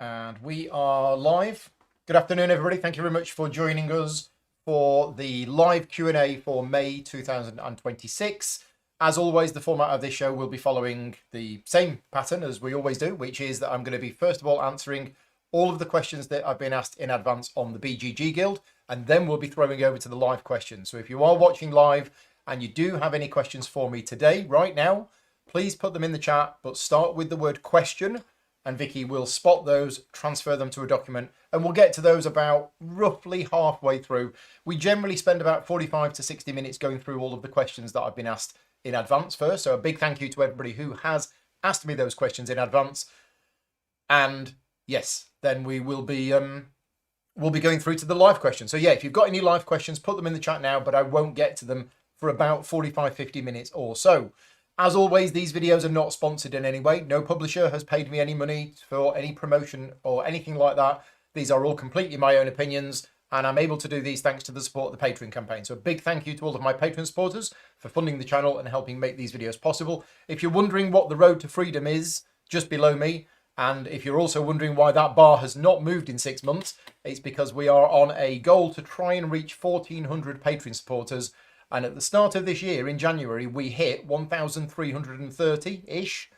And we are live. Good afternoon, everybody. Thank you very much for joining us for the live Q&A for May 2026. As always, the format of this show will be following the same pattern as we always do, which is that I'm going to be, first of all, answering all of the questions that I've been asked in advance on the BGG Guild, and then we'll be throwing over to the live questions. So if you are watching live and you do have any questions for me today, right now, please put them in the chat, but start with the word question, and Vicky will spot those, transfer them to a document, and we'll get to those about roughly halfway through. We generally spend about 45 to 60 minutes going through all of the questions that I've been asked in advance first. So a big thank you to everybody who has asked me those questions in advance. And yes, then we will be we'll be going through to the live questions. So yeah, if you've got any live questions, put them in the chat now, but I won't get to them for about 45, 50 minutes or so. As always, these videos are not sponsored in any way. No publisher has paid me any money for any promotion or anything like that. These are all completely my own opinions, and I'm able to do these thanks to the support of the Patreon campaign. So a big thank you to all of my Patreon supporters for funding the channel and helping make these videos possible. If you're wondering what the road to freedom is, just below me, and if you're also wondering why that bar has not moved in 6 months, it's because we are on a goal to try and reach 1,400 Patreon supporters. And at the start of this year, in January, we hit 1,330-ish.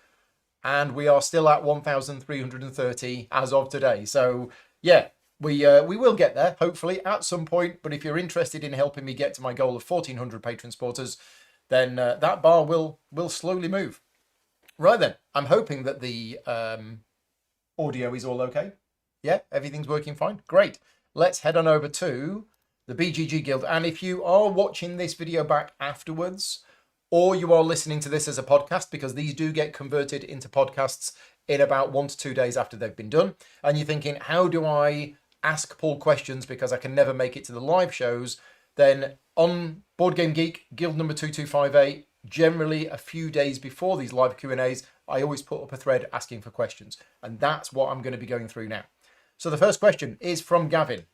And we are still at 1,330 as of today. So, yeah, we will get there, hopefully, at some point. But if you're interested in helping me get to my goal of 1,400 Patreon supporters, then that bar will slowly move. Right then, I'm hoping that the audio is all okay. Yeah, everything's working fine. Great. Let's head on over to the BGG Guild. And if you are watching this video back afterwards, or you are listening to this as a podcast, because these do get converted into podcasts in about 1 to 2 days after they've been done, and you're thinking, how do I ask Paul questions because I can never make it to the live shows, then on Board Game Geek, Guild number 2258, generally a few days before these live Q&As, I always put up a thread asking for questions. And that's what I'm going to be going through now. So the first question is from Gavin.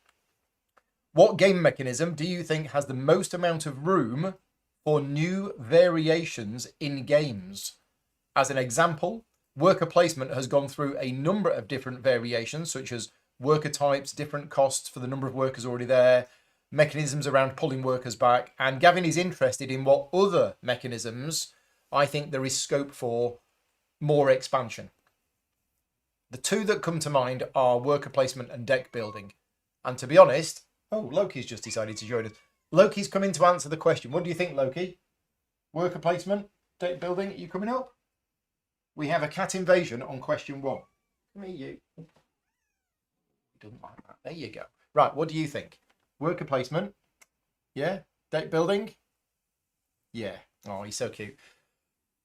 What game mechanism do you think has the most amount of room for new variations in games? As an example, worker placement has gone through a number of different variations, such as worker types, different costs for the number of workers already there, mechanisms around pulling workers back, and Gavin is interested in what other mechanisms I think there is scope for more expansion. The two that come to mind are worker placement and deck building. And to be honest, oh, Loki's just decided to join us. Loki's coming to answer the question. What do you think, Loki? Worker placement, deck building, are you coming up? We have a cat invasion on question 1. Come here, you. He doesn't like that. There you go. Right, what do you think? Worker placement? Yeah. Deck building? Yeah. Oh, he's so cute.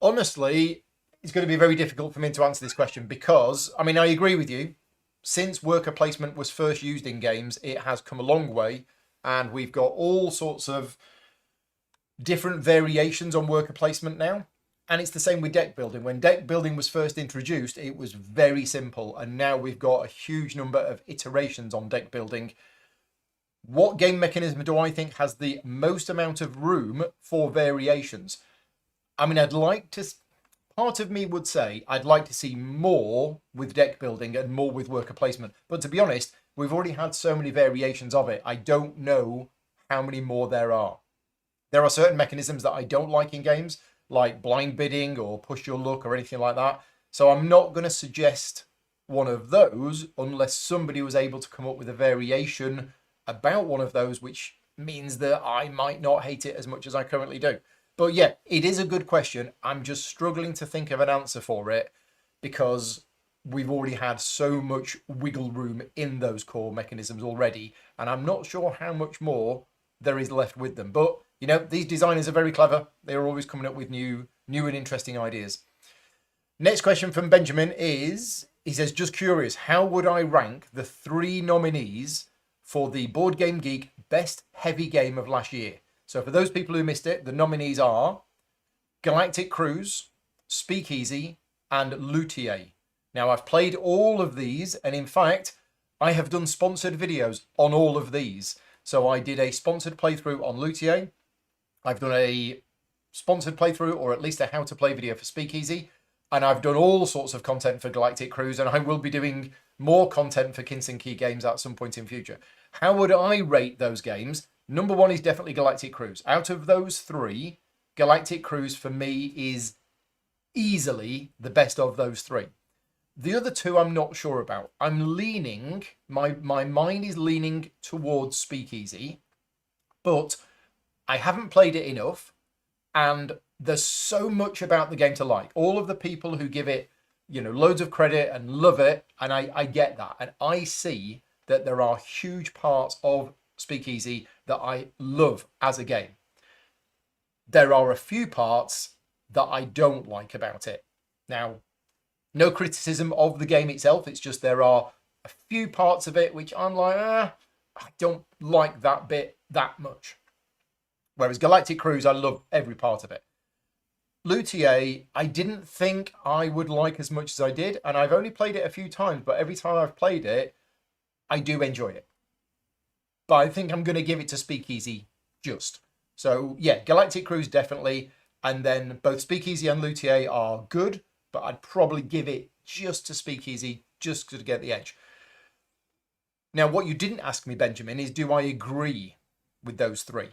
Honestly, it's going to be very difficult for me to answer this question because, I mean, I agree with you. Since worker placement was first used in games, it has come a long way, and we've got all sorts of different variations on worker placement now. And it's the same with deck building. When deck building was first introduced, it was very simple, and now we've got a huge number of iterations on deck building. What game mechanism do I think has the most amount of room for variations? I mean, part of me would say I'd like to see more with deck building and more with worker placement. But to be honest, we've already had so many variations of it. I don't know how many more there are. There are certain mechanisms that I don't like in games, like blind bidding or push your luck or anything like that. So I'm not going to suggest one of those unless somebody was able to come up with a variation about one of those, which means that I might not hate it as much as I currently do. But yeah, it is a good question. I'm just struggling to think of an answer for it because we've already had so much wiggle room in those core mechanisms already, and I'm not sure how much more there is left with them. But, you know, these designers are very clever. They're always coming up with new and interesting ideas. Next question from Benjamin is, he says, just curious, how would I rank the 3 nominees for the Board Game Geek Best Heavy Game of last year? So for those people who missed it, the nominees are Galactic Cruise, Speakeasy, and Luthier. Now, I've played all of these, and in fact, I have done sponsored videos on all of these. So I did a sponsored playthrough on Luthier. I've done a sponsored playthrough, or at least a how to play video for Speakeasy. And I've done all sorts of content for Galactic Cruise, and I will be doing more content for Kinsen-Key games at some point in future. How would I rate those games? Number one is definitely Galactic Cruise. Out of those three, Galactic Cruise for me is easily the best of those three. The other two I'm not sure about. I'm leaning, my mind is leaning towards Speakeasy, but I haven't played it enough, and there's so much about the game to like. All of the people who give it, loads of credit and love it, and I get that. And I see that there are huge parts of Speakeasy that I love as a game. There are a few parts that I don't like about it. Now, no criticism of the game itself. It's just there are a few parts of it which I'm like, I don't like that bit that much. Whereas Galactic Cruise, I love every part of it. Luthier, I didn't think I would like as much as I did, and I've only played it a few times, but every time I've played it, I do enjoy it. But I think I'm going to give it to Speakeasy just. So yeah, Galactic Cruise definitely, and then both Speakeasy and Luthier are good, but I'd probably give it just to Speakeasy just to get the edge. Now, what you didn't ask me, Benjamin, is do I agree with those three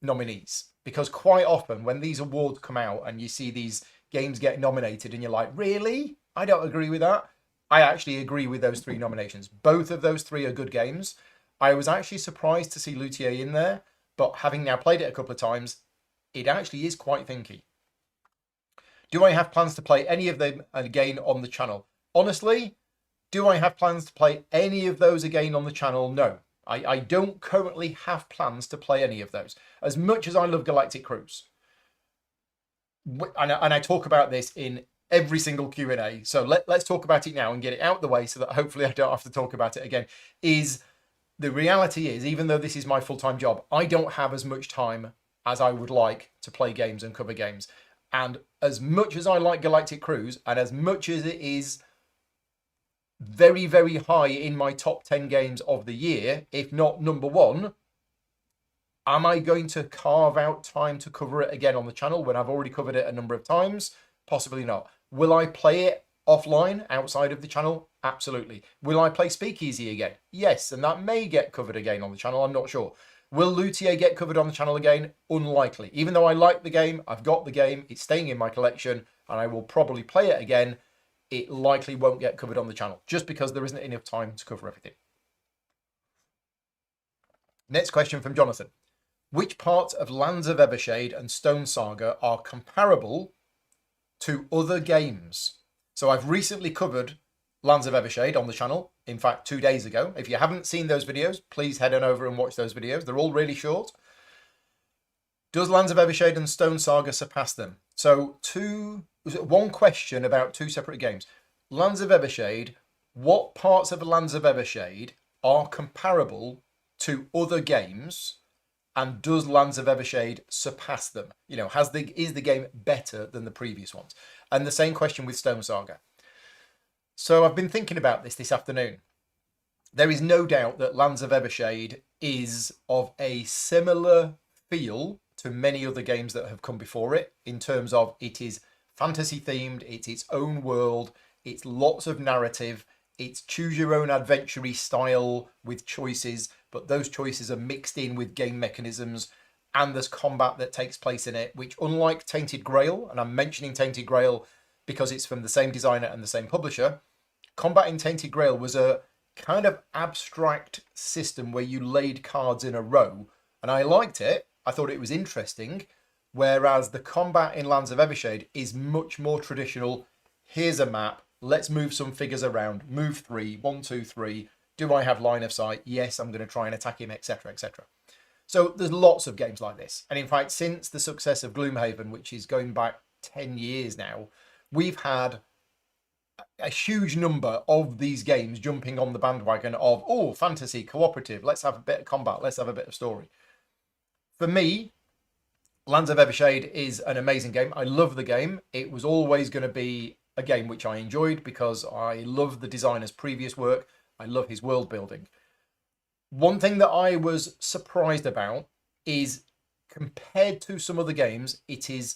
nominees? Because quite often when these awards come out and you see these games get nominated and you're like, really? I don't agree with that. I actually agree with those three nominations. Both of those three are good games. I was actually surprised to see Luthier in there, but having now played it a couple of times, it actually is quite thinky. Do I have plans to play any of them again on the channel? Honestly, do I have plans to play any of those again on the channel? No. I don't currently have plans to play any of those. As much as I love Galactic Cruise, and I talk about this in every single Q&A, so let's talk about it now and get it out the way so that hopefully I don't have to talk about it again, is the reality is, even though this is my full-time job, I don't have as much time as I would like to play games and cover games. And as much as I like Galactic Cruise, and as much as it is very, very high in my top 10 games of the year, if not number one, am I going to carve out time to cover it again on the channel when I've already covered it a number of times? Possibly not. Will I play it offline outside of the channel? Absolutely. Will I play Speakeasy again? Yes, and that may get covered again on the channel. I'm not sure. Will Luthier get covered on the channel again? Unlikely. Even though I like the game, I've got the game, it's staying in my collection, and I will probably play it again, it likely won't get covered on the channel, just because there isn't enough time to cover everything. Next question from Jonathan. Which parts of Lands of Evershade and Stone Saga are comparable to other games? So I've recently covered Lands of Evershade on the channel, in fact 2 days ago. If you haven't seen those videos, please head on over and watch those videos. They're all really short. Does Lands of Evershade and Stone Saga surpass them? So one question about two separate games. Lands of Evershade, what parts of Lands of Evershade are comparable to other games, and does Lands of Evershade surpass them? Is the game better than the previous ones? And the same question with Stone Saga. So I've been thinking about this afternoon. There is no doubt that Lands of Evershade is of a similar feel to many other games that have come before it, in terms of it is fantasy themed, it's its own world, it's lots of narrative, it's choose your own adventure-y style with choices, but those choices are mixed in with game mechanisms, and there's combat that takes place in it, which, unlike Tainted Grail, and I'm mentioning Tainted Grail because it's from the same designer and the same publisher, combat in Tainted Grail was a kind of abstract system where you laid cards in a row, and I liked it. I thought it was interesting, whereas the combat in Lands of Evershade is much more traditional. Here's a map, let's move some figures around, move 3, 1, 2, 3, do I have line of sight? Yes, I'm going to try and attack him, etc, etc. So there's lots of games like this, and in fact, since the success of Gloomhaven, which is going back 10 years now, we've had a huge number of these games jumping on the bandwagon of, oh, fantasy, cooperative, let's have a bit of combat, let's have a bit of story. For me, Lands of Evershade is an amazing game. I love the game. It was always going to be a game which I enjoyed because I love the designer's previous work. I love his world building. One thing that I was surprised about is, compared to some other games, it is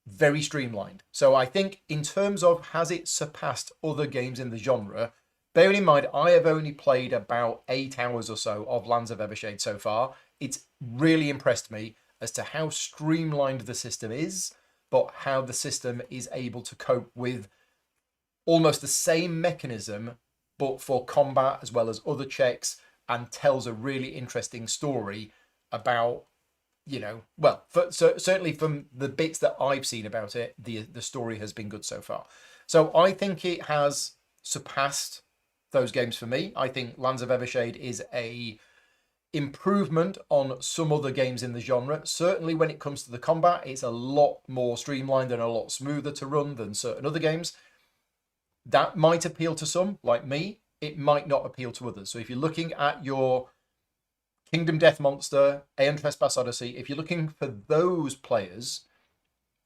very streamlined. So I think in terms of has it surpassed other games in the genre, bearing in mind, I have only played about 8 hours or so of Lands of Evershade so far. It's really impressed me as to how streamlined the system is, but how the system is able to cope with almost the same mechanism, but for combat as well as other checks, and tells a really interesting story about, certainly from the bits that I've seen about it, the story has been good so far. So I think it has surpassed those games for me. I think Lands of Evershade is a improvement on some other games in the genre. Certainly when it comes to the combat, it's a lot more streamlined and a lot smoother to run than certain other games. That might appeal to some, like me. It might not appeal to others. So if you're looking at your Kingdom Death Monster, Aeon Trespass Odyssey, if you're looking for those players,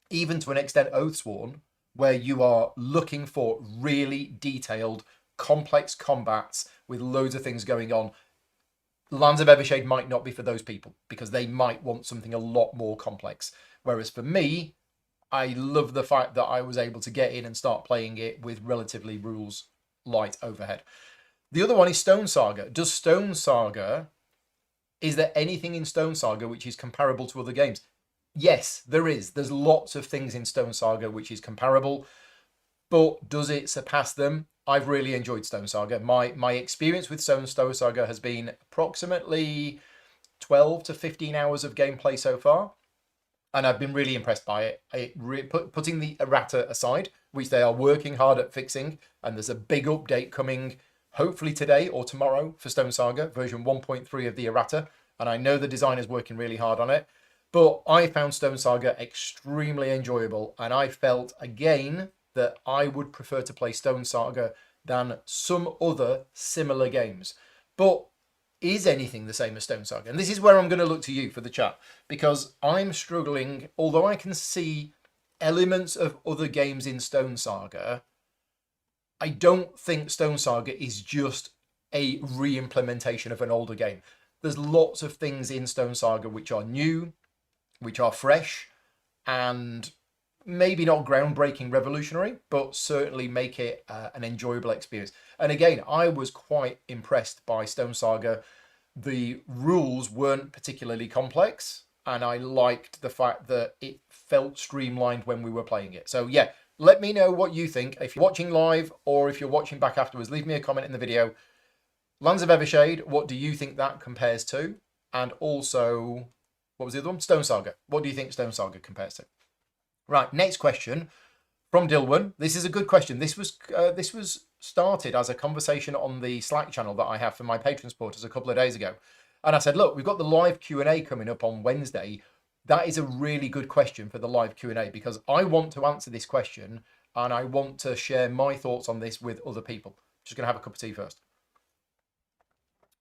even to an extent Oathsworn, where you are looking for really detailed, complex combats with loads of things going on, Lands of Evershade might not be for those people, because they might want something a lot more complex. Whereas for me, I love the fact that I was able to get in and start playing it with relatively rules light overhead. The other one is Stone Saga. Is there anything in Stone Saga which is comparable to other games? Yes, there is. There's lots of things in Stone Saga which is comparable, but does it surpass them? I've really enjoyed Stone Saga. My experience with Stone Saga has been approximately 12 to 15 hours of gameplay so far, and I've been really impressed by it. Putting the errata aside, which they are working hard at fixing, and there's a big update coming hopefully today or tomorrow for Stone Saga, version 1.3 of the errata, and I know the designer's working really hard on it. But I found Stone Saga extremely enjoyable, and I felt again that I would prefer to play Stone Saga than some other similar games. But is anything the same as Stone Saga? And this is where I'm going to look to you for the chat, because I'm struggling, although I can see elements of other games in Stone Saga, I don't think Stone Saga is just a re-implementation of an older game. There's lots of things in Stone Saga which are new, which are fresh, and maybe not groundbreaking revolutionary, but certainly make it an enjoyable experience. And again, I was quite impressed by Stone Saga. The rules weren't particularly complex, and I liked the fact that it felt streamlined when we were playing it. So yeah, let me know what you think. If you're watching live or if you're watching back afterwards, leave me a comment in the video. Lands of Evershade, what do you think that compares to? And also, what was the other one? Stone Saga. What do you think Stone Saga compares to? Right, next question from Dilwyn. This is a good question. This was started as a conversation on the Slack channel that I have for my patron supporters a couple of days ago. And I said, look, we've got the live Q&A coming up on Wednesday. That is a really good question for the live Q&A, because I want to answer this question and I want to share my thoughts on this with other people. Just going to have a cup of tea first.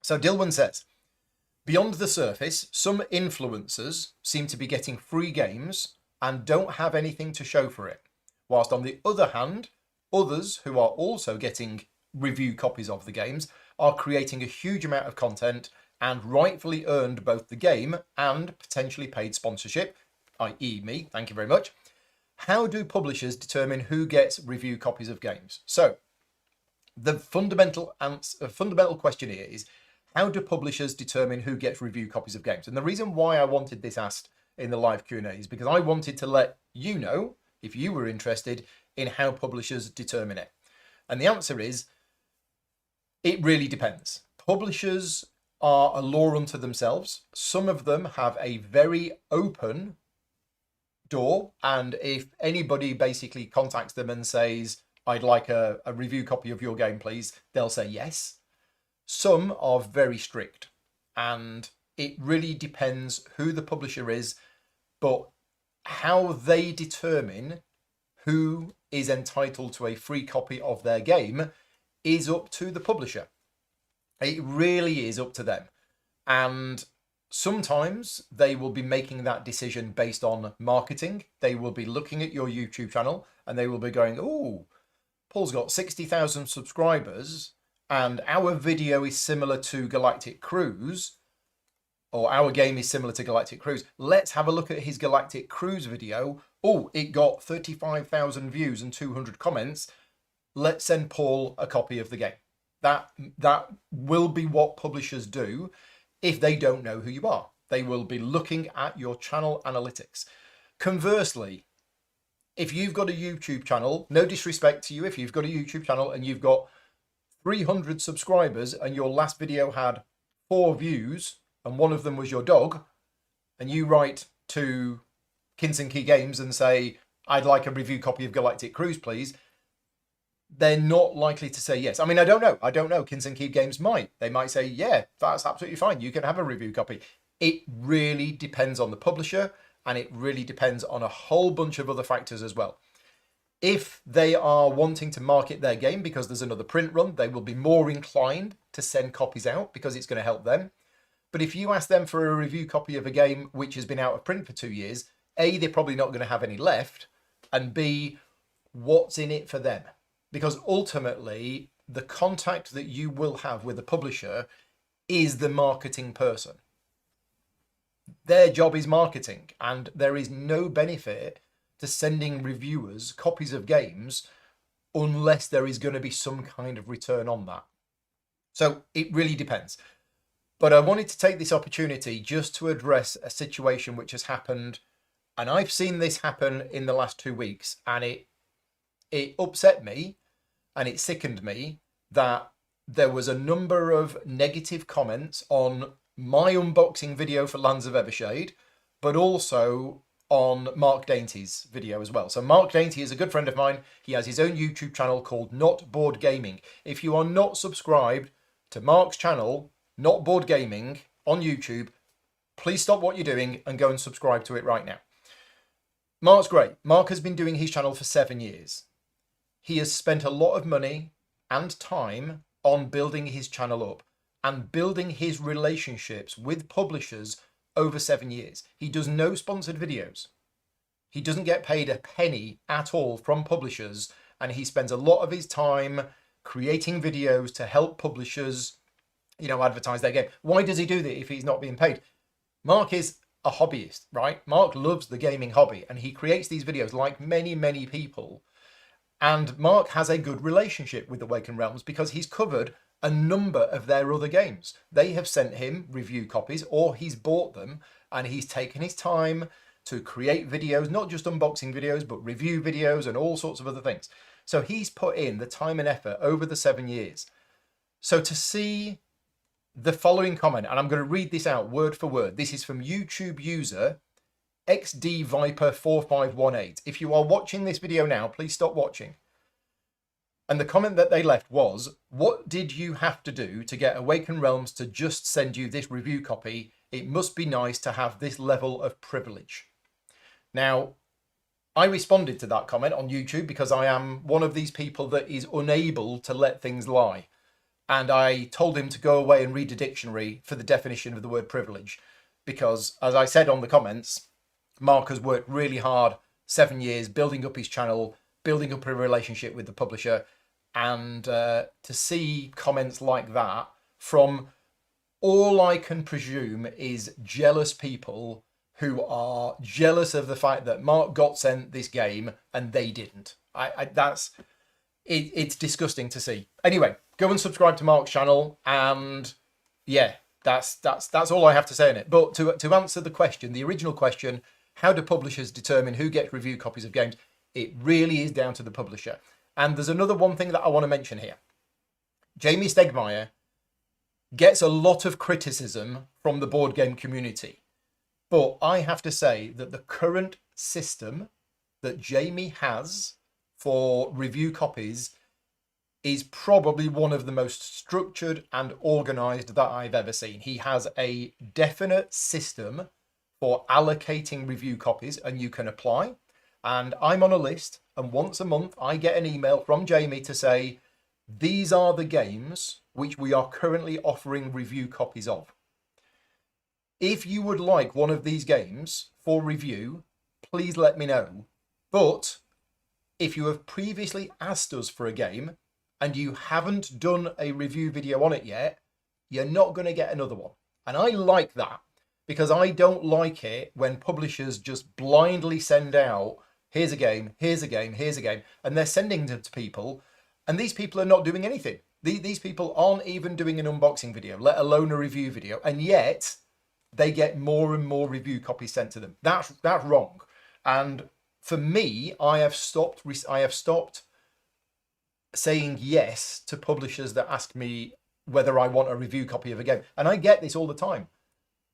So Dilwyn says, beyond the surface, some influencers seem to be getting free games and don't have anything to show for it. Whilst on the other hand, others who are also getting review copies of the games are creating a huge amount of content and rightfully earned both the game and potentially paid sponsorship, i.e. me, thank you very much. How do publishers determine who gets review copies of games? So the fundamental question here is, how do publishers determine who gets review copies of games? And the reason why I wanted this asked in the live Q&A is because I wanted to let you know, if you were interested, in how publishers determine it. And the answer is, it really depends. Publishers are a law unto themselves. Some of them have a very open door, and if anybody basically contacts them and says, I'd like a review copy of your game, please, they'll say yes. Some are very strict, and it really depends who the publisher is, but how they determine who is entitled to a free copy of their game is up to the publisher. It really is up to them. And sometimes they will be making that decision based on marketing. They will be looking at your YouTube channel and they will be going, oh, Paul's got 60,000 subscribers and our video is similar to Galactic Cruise, or our game is similar to Galactic Cruise. Let's have a look at his Galactic Cruise video. Oh, it got 35,000 views and 200 comments. Let's send Paul a copy of the game. That will be what publishers do if they don't know who you are. They will be looking at your channel analytics. Conversely, if you've got a YouTube channel, no disrespect to you, if you've got a YouTube channel and you've got 300 subscribers and your last video had 4 views and one of them was your dog, and you write to Kinson Key Games and say, I'd like a review copy of Galactic Cruise, please, they're not likely to say yes. I mean, I don't know. Kinson Key Games might. They might say, yeah, that's absolutely fine. You can have a review copy. It really depends on the publisher, and it really depends on a whole bunch of other factors as well. If they are wanting to market their game because there's another print run, they will be more inclined to send copies out because it's going to help them. But if you ask them for a review copy of a game which has been out of print for 2 years, A, they're probably not going to have any left, and B, what's in it for them? Because ultimately, the contact that you will have with the publisher is the marketing person. Their job is marketing, and there is no benefit to sending reviewers copies of games unless there is going to be some kind of return on that. So it really depends. But I wanted to take this opportunity just to address a situation which has happened, and I've seen this happen in the last 2 weeks, and it upset me and it sickened me that there was a number of negative comments on my unboxing video for Lands of Evershade, but also on Mark Dainty's video as well. So Mark Dainty is a good friend of mine. He has his own YouTube channel called Not Board Gaming. If you are not subscribed to Mark's channel, Not Board Gaming, on YouTube, please stop what you're doing and go and subscribe to it right now. Mark's great. Mark has been doing his channel for 7 years. He has spent a lot of money and time on building his channel up and building his relationships with publishers over 7 years. He does no sponsored videos. He doesn't get paid a penny at all from publishers, and he spends a lot of his time creating videos to help publishers, advertise their game. Why does he do that if he's not being paid? Mark is a hobbyist, right? Mark loves the gaming hobby, and he creates these videos like many, many people. And Mark has a good relationship with Awakened Realms because he's covered a number of their other games. They have sent him review copies, or he's bought them, and he's taken his time to create videos, not just unboxing videos, but review videos and all sorts of other things. So he's put in the time and effort over the 7 years. So to see the following comment, and I'm going to read this out word for word. This is from YouTube user XDViper4518. If you are watching this video now, please stop watching. And the comment that they left was, what did you have to do to get Awakened Realms to just send you this review copy? It must be nice to have this level of privilege. Now, I responded to that comment on YouTube because I am one of these people that is unable to let things lie. And I told him to go away and read a dictionary for the definition of the word privilege. Because, as I said on the comments, Mark has worked really hard, 7 years, building up his channel, building up a relationship with the publisher. And to see comments like that from, all I can presume is jealous people who are jealous of the fact that Mark got sent this game and they didn't. It's disgusting to see. Anyway, go and subscribe to Mark's channel, and yeah, that's all I have to say on it. But to answer the question, the original question, how do publishers determine who gets review copies of games? It really is down to the publisher. And there's another one thing that I want to mention here. Jamie Stegmaier gets a lot of criticism from the board game community. But I have to say that the current system that Jamie has for review copies is probably one of the most structured and organized that I've ever seen. He has a definite system for allocating review copies, and you can apply. And I'm on a list, and once a month I get an email from Jamie to say, these are the games which we are currently offering review copies of. If you would like one of these games for review, please let me know. But if you have previously asked us for a game and you haven't done a review video on it yet, you're not going to get another one. And I like that, because I don't like it when publishers just blindly send out, here's a game, here's a game, here's a game, and they're sending them to people, and these people are not doing anything. These people aren't even doing an unboxing video, let alone a review video, and yet they get more and more review copies sent to them. That's wrong. And for me, I have stopped saying yes to publishers that ask me whether I want a review copy of a game. And I get this all the time.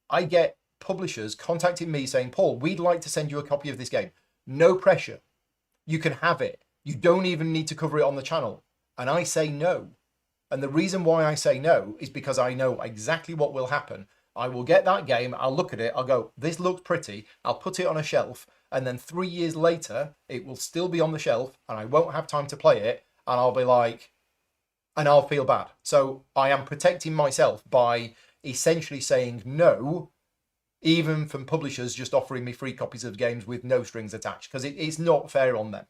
I get publishers contacting me saying, Paul, we'd like to send you a copy of this game. No pressure. You can have it. You don't even need to cover it on the channel. And I say no. And the reason why I say no is because I know exactly what will happen. I will get that game, I'll look at it, I'll go, this looks pretty, I'll put it on a shelf, and then 3 years later, it will still be on the shelf, and I won't have time to play it, and I'll be like, and I'll feel bad. So I am protecting myself by essentially saying no, even from publishers just offering me free copies of games with no strings attached, because it's not fair on them.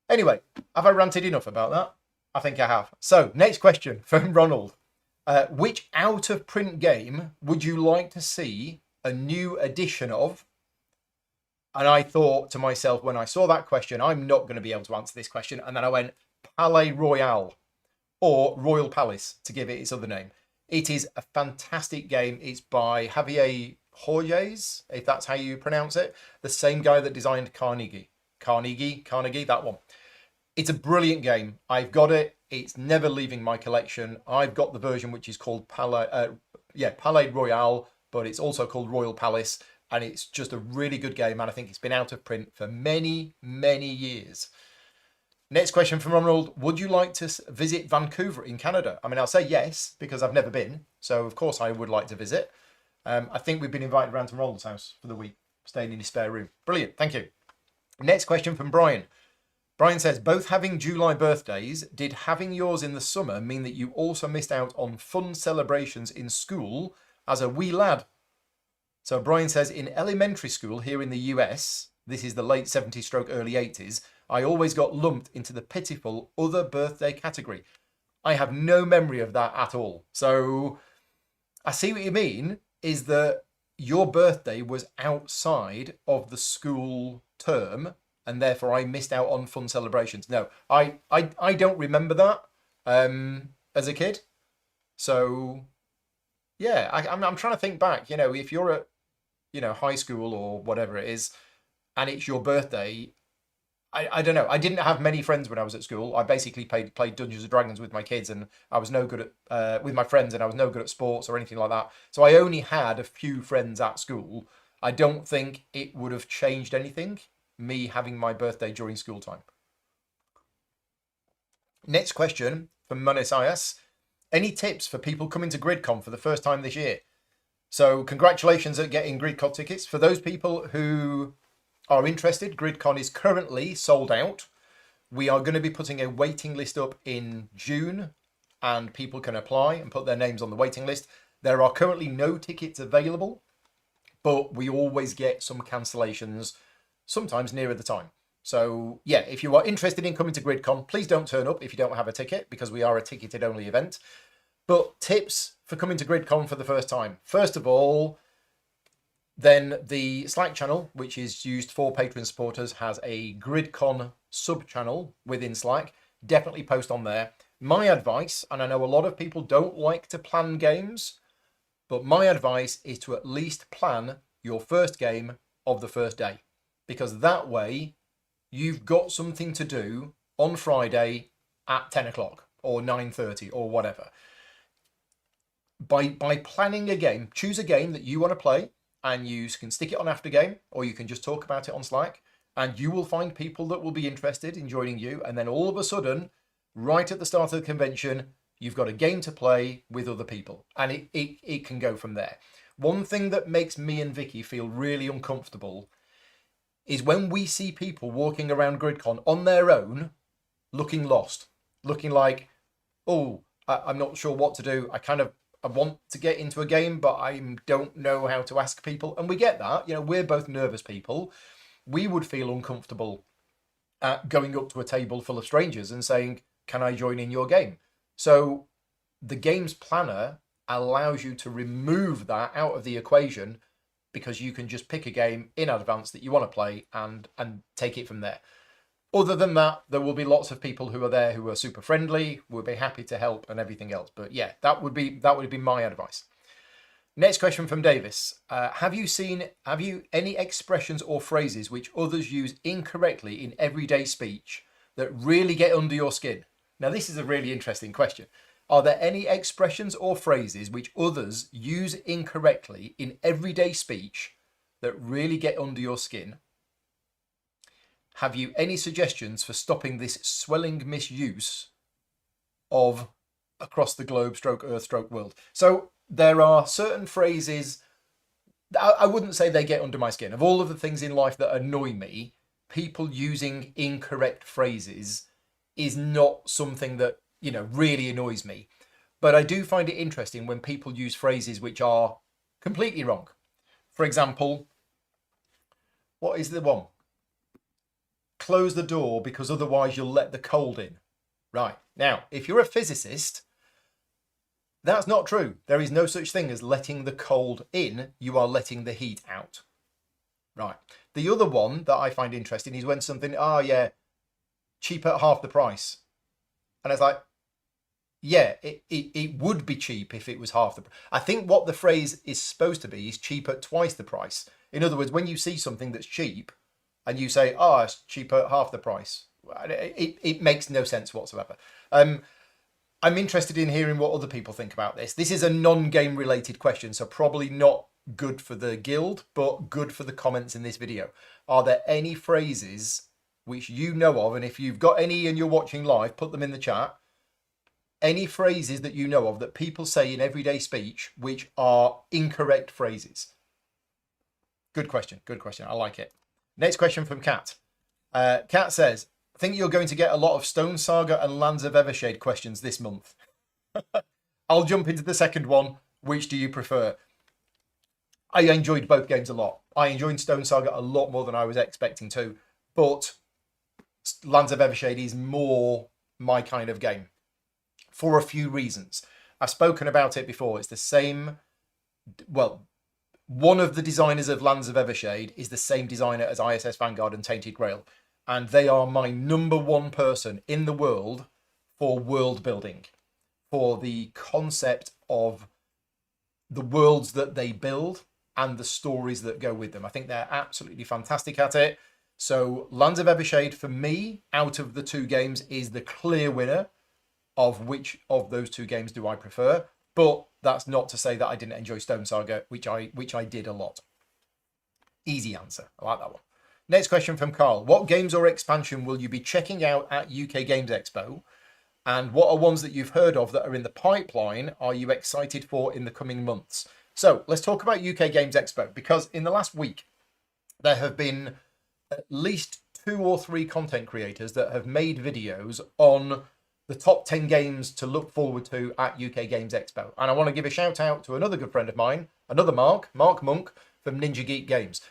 Anyway, have I ranted enough about that? I think I have. So, next question from Ronald. Which out-of-print game would you like to see a new edition of? And I thought to myself, when I saw that question, I'm not going to be able to answer this question. And then I went, Palais Royale, or Royal Palace, to give it its other name. It is a fantastic game. It's by Javier Hoyes, if that's how you pronounce it. The same guy that designed Carnegie, that one. It's a brilliant game. I've got it. It's never leaving my collection. I've got the version which is called Palais Royale, but it's also called Royal Palace, and it's just a really good game, and I think it's been out of print for many, many years. Next question from Ronald. Would you like to visit Vancouver in Canada? I mean, I'll say yes, because I've never been, so of course I would like to visit. I think we've been invited around to Ronald's house for the week, staying in his spare room. Brilliant, thank you. Next question from Brian. Brian says, both having July birthdays, did having yours in the summer mean that you also missed out on fun celebrations in school as a wee lad? So Brian says, in elementary school here in the US, this is the late 70s stroke early 80s, I always got lumped into the pitiful other birthday category. I have no memory of that at all. So I see what you mean, is that your birthday was outside of the school term, and therefore I missed out on fun celebrations. No, I don't remember that as a kid. So, yeah, I'm trying to think back. You know, if you're at, high school or whatever it is, and it's your birthday, I don't know. I didn't have many friends when I was at school. I basically played Dungeons and Dragons with my kids, and I was no good at with my friends, and I was no good at sports or anything like that. So I only had a few friends at school. I don't think it would have changed anything, me having my birthday during school time. Next question from Monesias. Any tips for people coming to GridCon for the first time this year? So congratulations at getting GridCon tickets. For those people who are interested, GridCon is currently sold out. We are going to be putting a waiting list up in June, and people can apply and put their names on the waiting list. There are currently no tickets available, but we always get some cancellations, sometimes nearer the time. So yeah, if you are interested in coming to GridCon, please don't turn up if you don't have a ticket, because we are a ticketed only event. But tips for coming to GridCon for the first time. First of all, then the Slack channel, which is used for Patreon supporters, has a GridCon sub-channel within Slack. Definitely post on there. My advice, and I know a lot of people don't like to plan games, but my advice is to at least plan your first game of the first day, because that way you've got something to do on Friday at 10 o'clock or 9:30 or whatever. By planning a game, choose a game that you want to play, and you can stick it on after game, or you can just talk about it on Slack, and you will find people that will be interested in joining you. And then all of a sudden, right at the start of the convention, you've got a game to play with other people, and it can go from there. One thing that makes me and Vicky feel really uncomfortable is when we see people walking around GridCon on their own, looking lost, looking like, oh, I'm not sure what to do. I want to get into a game, but I don't know how to ask people. And we get that. We're both nervous people. We would feel uncomfortable at going up to a table full of strangers and saying, can I join in your game? So the games planner allows you to remove that out of the equation, because you can just pick a game in advance that you want to play and take it from there. Other than that, there will be lots of people who are there who are super friendly, will be happy to help and everything else. But yeah, that would be my advice. Next question from Davis. Have you any expressions or phrases which others use incorrectly in everyday speech that really get under your skin? Now, this is a really interesting question. Are there any expressions or phrases which others use incorrectly in everyday speech that really get under your skin? Have you any suggestions for stopping this swelling misuse of across the globe, stroke earth, stroke world? So there are certain phrases, I wouldn't say they get under my skin. Of all of the things in life that annoy me, people using incorrect phrases is not something that, really annoys me. But I do find it interesting when people use phrases which are completely wrong. For example, what is the one? Close the door because otherwise you'll let the cold in. Right. Now, if you're a physicist, that's not true. There is no such thing as letting the cold in. You are letting the heat out. Right. The other one that I find interesting is when something, cheap at half the price. And it's like, yeah, it would be cheap if it was half the price. I think what the phrase is supposed to be is cheap at twice the price. In other words, when you see something that's cheap and you say, it's cheap at half the price, it makes no sense whatsoever. I'm interested in hearing what other people think about this. This is a non-game related question, so probably not good for the guild, but good for the comments in this video. Are there any phrases which you know of, and if you've got any and you're watching live, put them in the chat. Any phrases that you know of that people say in everyday speech which are incorrect phrases? Good question. I like it. Next question from Kat. Kat says, I think you're going to get a lot of Stone Saga and Lands of Evershade questions this month. I'll jump into the second one. Which do you prefer? I enjoyed both games a lot. I enjoyed Stone Saga a lot more than I was expecting to, but Lands of Evershade is more my kind of game for a few reasons. I've spoken about it before. It's the same, one of the designers of Lands of Evershade is the same designer as ISS Vanguard and Tainted Grail. And they are my number one person in the world for world building, for the concept of the worlds that they build and the stories that go with them. I think they're absolutely fantastic at it. So Lands of Evershade, for me, out of the two games, is the clear winner of which of those two games do I prefer. But that's not to say that I didn't enjoy Stone Saga, which I did a lot. Easy answer. I like that one. Next question from Carl. What games or expansion will you be checking out at UK Games Expo? And what are ones that you've heard of that are in the pipeline are you excited for in the coming months? So let's talk about UK Games Expo, because in the last week, there have been at least 2 or 3 content creators that have made videos on the top 10 games to look forward to at UK Games Expo. And I want to give a shout out to another good friend of mine, another Mark Monk from Ninja Geek Games.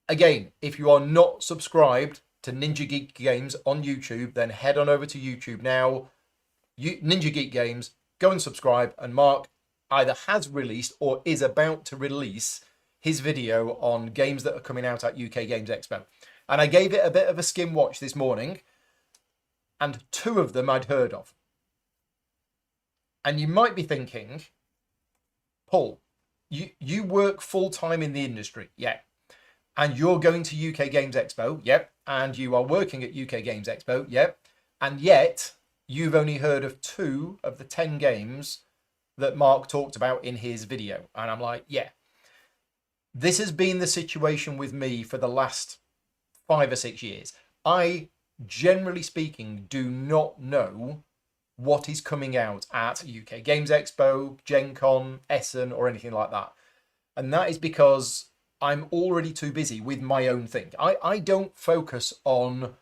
Again, if you are not subscribed to Ninja Geek Games on YouTube, then head on over to YouTube now. Ninja Geek Games, go and subscribe. And Mark either has released or is about to release his video on games that are coming out at UK Games Expo. And I gave it a bit of a skim watch this morning, and 2 of them I'd heard of. And you might be thinking, Paul, you work full-time in the industry, yeah. And you're going to UK Games Expo, yep. And you are working at UK Games Expo, yep. And yet, you've only heard of 2 of the 10 games that Mark talked about in his video. And I'm like, yeah. This has been the situation with me for the last 5 or 6 years. I, generally speaking, do not know what is coming out at UK Games Expo, Gen Con, Essen, or anything like that. And that is because I'm already too busy with my own thing. I don't focus on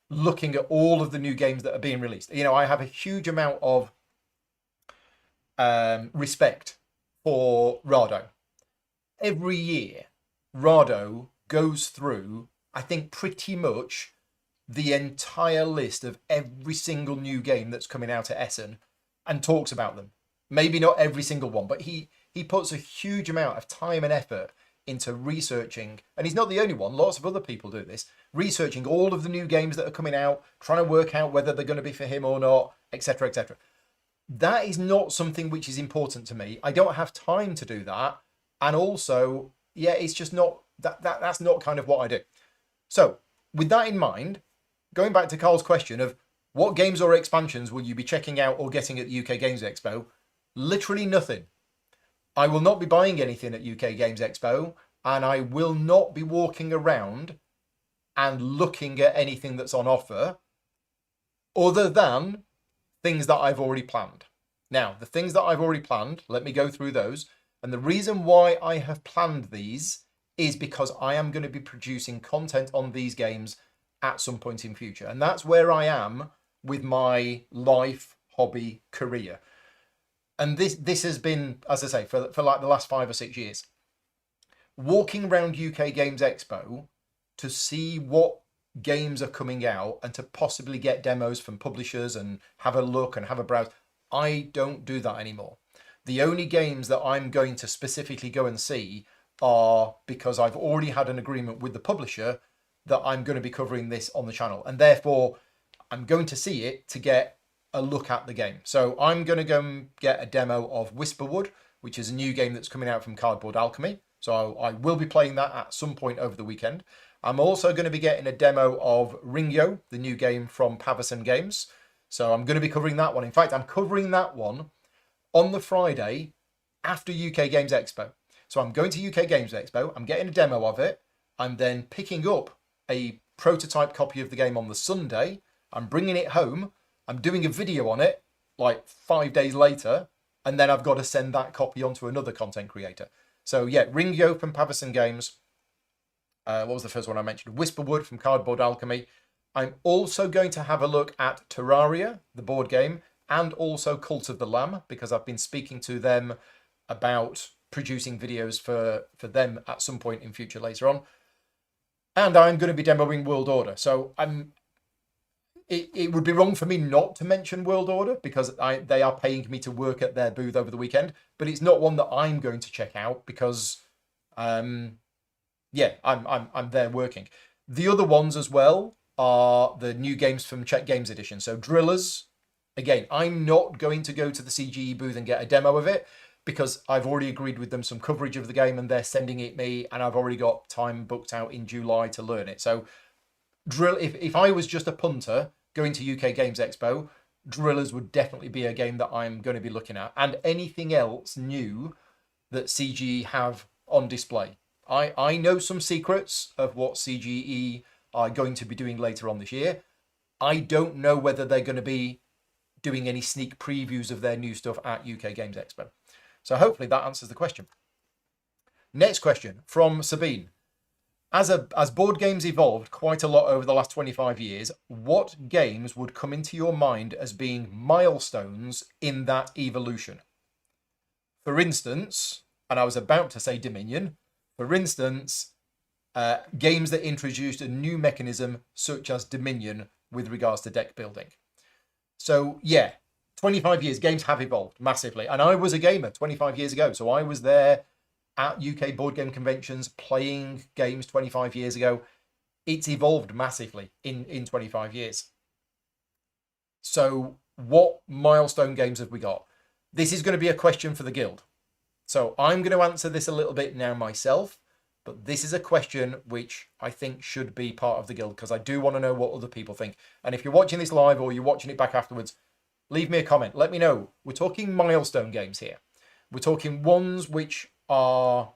looking at all of the new games that are being released. You know, I have a huge amount of respect for Rado. Every year, Rado goes through, I think, pretty much the entire list of every single new game that's coming out at Essen and talks about them. Maybe not every single one, but he puts a huge amount of time and effort into researching, and he's not the only one, lots of other people do this, researching all of the new games that are coming out, trying to work out whether they're going to be for him or not, etc., etc. That is not something which is important to me. I don't have time to do that. And also, yeah, it's just not, that's not kind of what I do. So with that in mind, going back to Carl's question of what games or expansions will you be checking out or getting at the UK Games Expo? Literally nothing. I will not be buying anything at UK Games Expo, and I will not be walking around and looking at anything that's on offer other than things that I've already planned. Now, the things that I've already planned, let me go through those. And the reason why I have planned these is because I am going to be producing content on these games at some point in future. And that's where I am with my life, hobby, career. And this has been, as I say, for like the last 5 or 6 years. Walking around UK Games Expo to see what games are coming out and to possibly get demos from publishers and have a look and have a browse. I don't do that anymore. The only games that I'm going to specifically go and see are because I've already had an agreement with the publisher that I'm going to be covering this on the channel, and therefore I'm going to see it to get a look at the game. So I'm going to go and get a demo of Whisperwood, which is a new game that's coming out from Cardboard Alchemy. So I will be playing that at some point over the weekend. I'm also going to be getting a demo of Ringyo, the new game from Pavison Games. So I'm going to be covering that one. In fact, I'm covering that one on the Friday after UK Games Expo. So I'm going to UK Games Expo, I'm getting a demo of it, I'm then picking up a prototype copy of the game on the Sunday, I'm bringing it home, I'm doing a video on it like 5 days later, and then I've got to send that copy on to another content creator. So yeah, Ringyo from Pavison Games. What was the first one I mentioned? Whisperwood from Cardboard Alchemy. I'm also going to have a look at Terraria, the board game, and also Cult of the Lamb, because I've been speaking to them about producing videos for them at some point in future later on. And I'm going to be demoing World Order. So it would be wrong for me not to mention World Order because they are paying me to work at their booth over the weekend, but it's not one that I'm going to check out because yeah, I'm there working. The other ones as well are the new games from Czech Games Edition. So Drillers, again, I'm not going to go to the CGE booth and get a demo of it because I've already agreed with them some coverage of the game and they're sending it me, and I've already got time booked out in July to learn it. So if I was just a punter going to UK Games Expo, Drillers would definitely be a game that I'm going to be looking at, and anything else new that CGE have on display. I know some secrets of what CGE are going to be doing later on this year. I don't know whether they're going to be doing any sneak previews of their new stuff at UK Games Expo. So hopefully that answers the question. Next question from Sabine. As board games evolved quite a lot over the last 25 years, what games would come into your mind as being milestones in that evolution? For instance, and I was about to say Dominion, for instance, games that introduced a new mechanism such as Dominion with regards to deck building. So yeah, 25 years, games have evolved massively. And I was a gamer 25 years ago. So I was there at UK board game conventions playing games 25 years ago. It's evolved massively in 25 years. So what milestone games have we got? This is going to be a question for the guild. So I'm going to answer this a little bit now myself, but this is a question which I think should be part of the guild because I do want to know what other people think. And if you're watching this live or you're watching it back afterwards, leave me a comment. Let me know. We're talking milestone games here. We're talking ones which are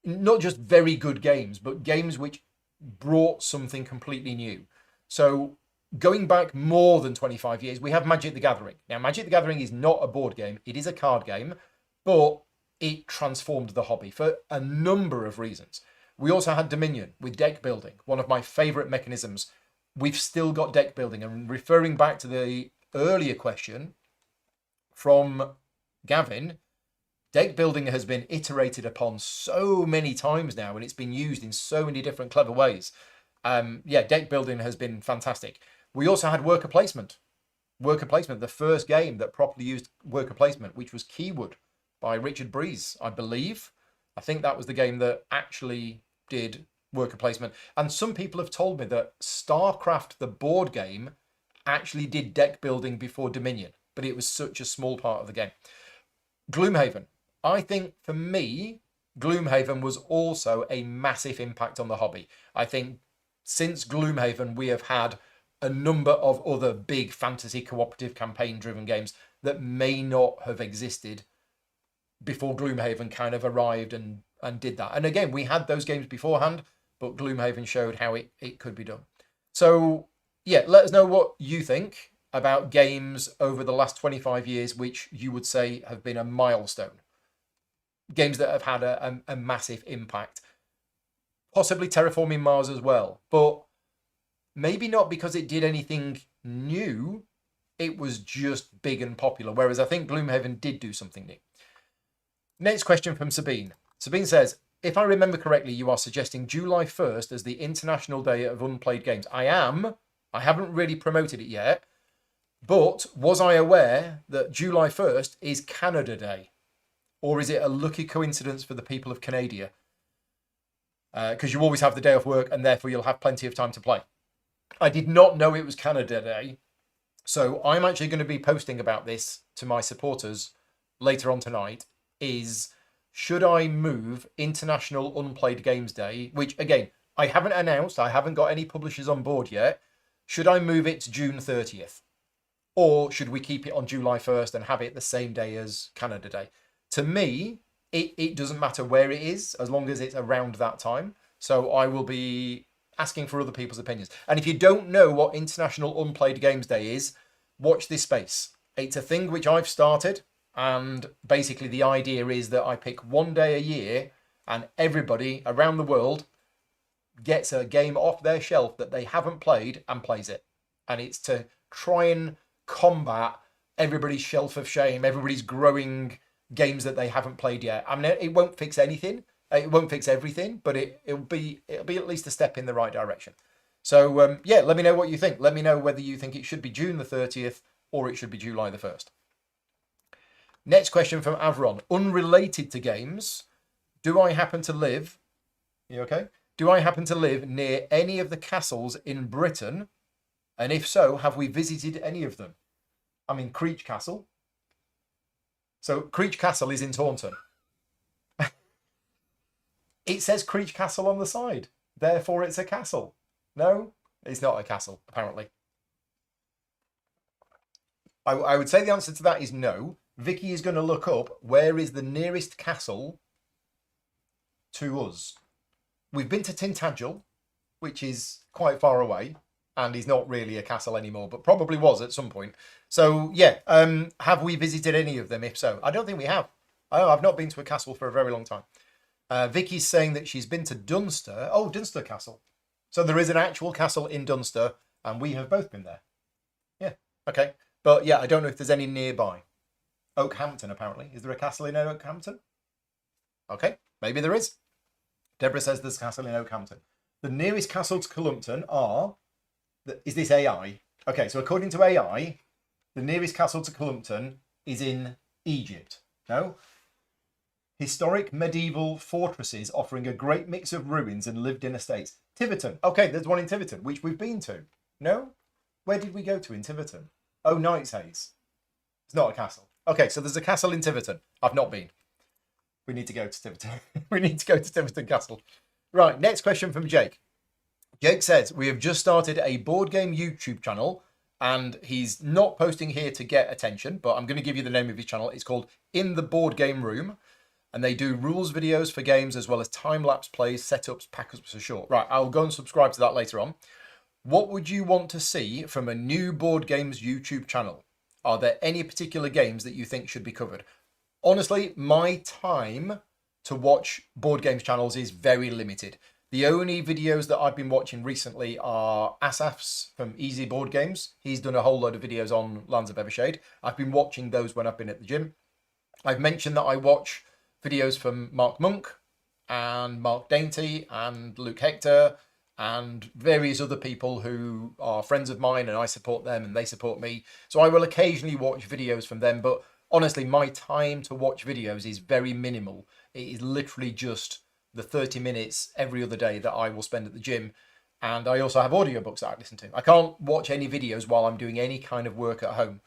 not just very good games, but games which brought something completely new. So going back more than 25 years, we have Magic the Gathering. Now, Magic the Gathering is not a board game. It is a card game, but it transformed the hobby for a number of reasons. We also had Dominion with deck building, one of my favorite mechanisms. We've still got deck building, and referring back to the earlier question from Gavin, deck building has been iterated upon so many times now, and it's been used in so many different clever ways. Yeah, deck building has been fantastic. We also had worker placement. Worker placement, the first game that properly used worker placement, which was Keywood by Richard Breeze, I believe. I think that was the game that actually did worker placement. And some people have told me that StarCraft, the board game, actually did deck building before Dominion, but it was such a small part of the game. Gloomhaven. I think for me, Gloomhaven was also a massive impact on the hobby. I think since Gloomhaven, we have had a number of other big fantasy cooperative campaign driven games that may not have existed before Gloomhaven kind of arrived and did that. And again, we had those games beforehand, but Gloomhaven showed how it could be done. So yeah, let us know what you think about games over the last 25 years, which you would say have been a milestone. Games that have had a massive impact. Possibly Terraforming Mars as well, but maybe not because it did anything new. It was just big and popular, whereas I think Gloomhaven did do something new. Next question from Sabine. Sabine says, if I remember correctly, you are suggesting July 1st as the International Day of Unplayed Games. I am. I haven't really promoted it yet. But was I aware that July 1st is Canada Day? Or is it a lucky coincidence for the people of Canada? Because you always have the day off work and therefore you'll have plenty of time to play. I did not know it was Canada Day. So I'm actually going to be posting about this to my supporters later on tonight. Is should I move International Unplayed Games Day, which again, I haven't announced, I haven't got any publishers on board yet. Should I move it to June 30th? Or should we keep it on July 1st and have it the same day as Canada Day? To me, it doesn't matter where it is, as long as it's around that time. So I will be asking for other people's opinions. And if you don't know what International Unplayed Games Day is, watch this space. It's a thing which I've started. And basically the idea is that I pick one day a year and everybody around the world gets a game off their shelf that they haven't played and plays it. And it's to try and combat everybody's shelf of shame, everybody's growing games that they haven't played yet. I mean, it won't fix anything. It won't fix everything, but it'll be at least a step in the right direction. So yeah, let me know what you think. Let me know whether you think it should be June the 30th or it should be July the 1st. Next question from Avron. Unrelated to games, do I happen to live... You okay? Do I happen to live near any of the castles in Britain? And if so, have we visited any of them? I'm in Creech Castle. So Creech Castle is in Taunton. It says Creech Castle on the side. Therefore, it's a castle. No, it's not a castle, apparently. I would say the answer to that is no. Vicky is going to look up where is the nearest castle to us. We've been to Tintagel, which is quite far away, and is not really a castle anymore, but probably was at some point. So yeah, have we visited any of them? If so, I don't think we have. I've not been to a castle for a very long time. Vicky's saying that she's been to Dunster. Oh, Dunster Castle. So there is an actual castle in Dunster, and we have both been there. Yeah, okay. But yeah, I don't know if there's any nearby. Oakhampton, apparently. Is there a castle in Oakhampton? Okay, maybe there is. Deborah says there's a castle in Oakhampton. The nearest castle to Cullompton are... Is this AI? Okay, so according to AI, the nearest castle to Cullompton is in Egypt. No? Historic medieval fortresses offering a great mix of ruins and lived-in estates. Tiverton. Okay, there's one in Tiverton, which we've been to. No? Where did we go to in Tiverton? Oh, Knightshays. It's not a castle. Okay, so there's a castle in Tiverton. I've not been. We need to go to Tiverton. We need to go to Tiverton Castle. Right, next question from Jake. Jake says, we have just started a board game YouTube channel, and he's not posting here to get attention, but I'm going to give you the name of his channel. It's called In the Board Game Room, and they do rules videos for games as well as time-lapse plays, setups, packups for short. Right, I'll go and subscribe to that later on. What would you want to see from a new board games YouTube channel? Are there any particular games that you think should be covered? Honestly, my time to watch board games channels is very limited. The only videos that I've been watching recently are Asaf's from Easy Board Games. He's done a whole load of videos on Lands of Evershade. I've been watching those when I've been at the gym. I've mentioned that I watch videos from Mark Monk and Mark Dainty and Luke Hector and various other people who are friends of mine, and I support them and they support me. So I will occasionally watch videos from them, but honestly, my time to watch videos is very minimal. It is literally just the 30 minutes every other day that I will spend at the gym. And I also have audiobooks that I listen to. I can't watch any videos while I'm doing any kind of work at home.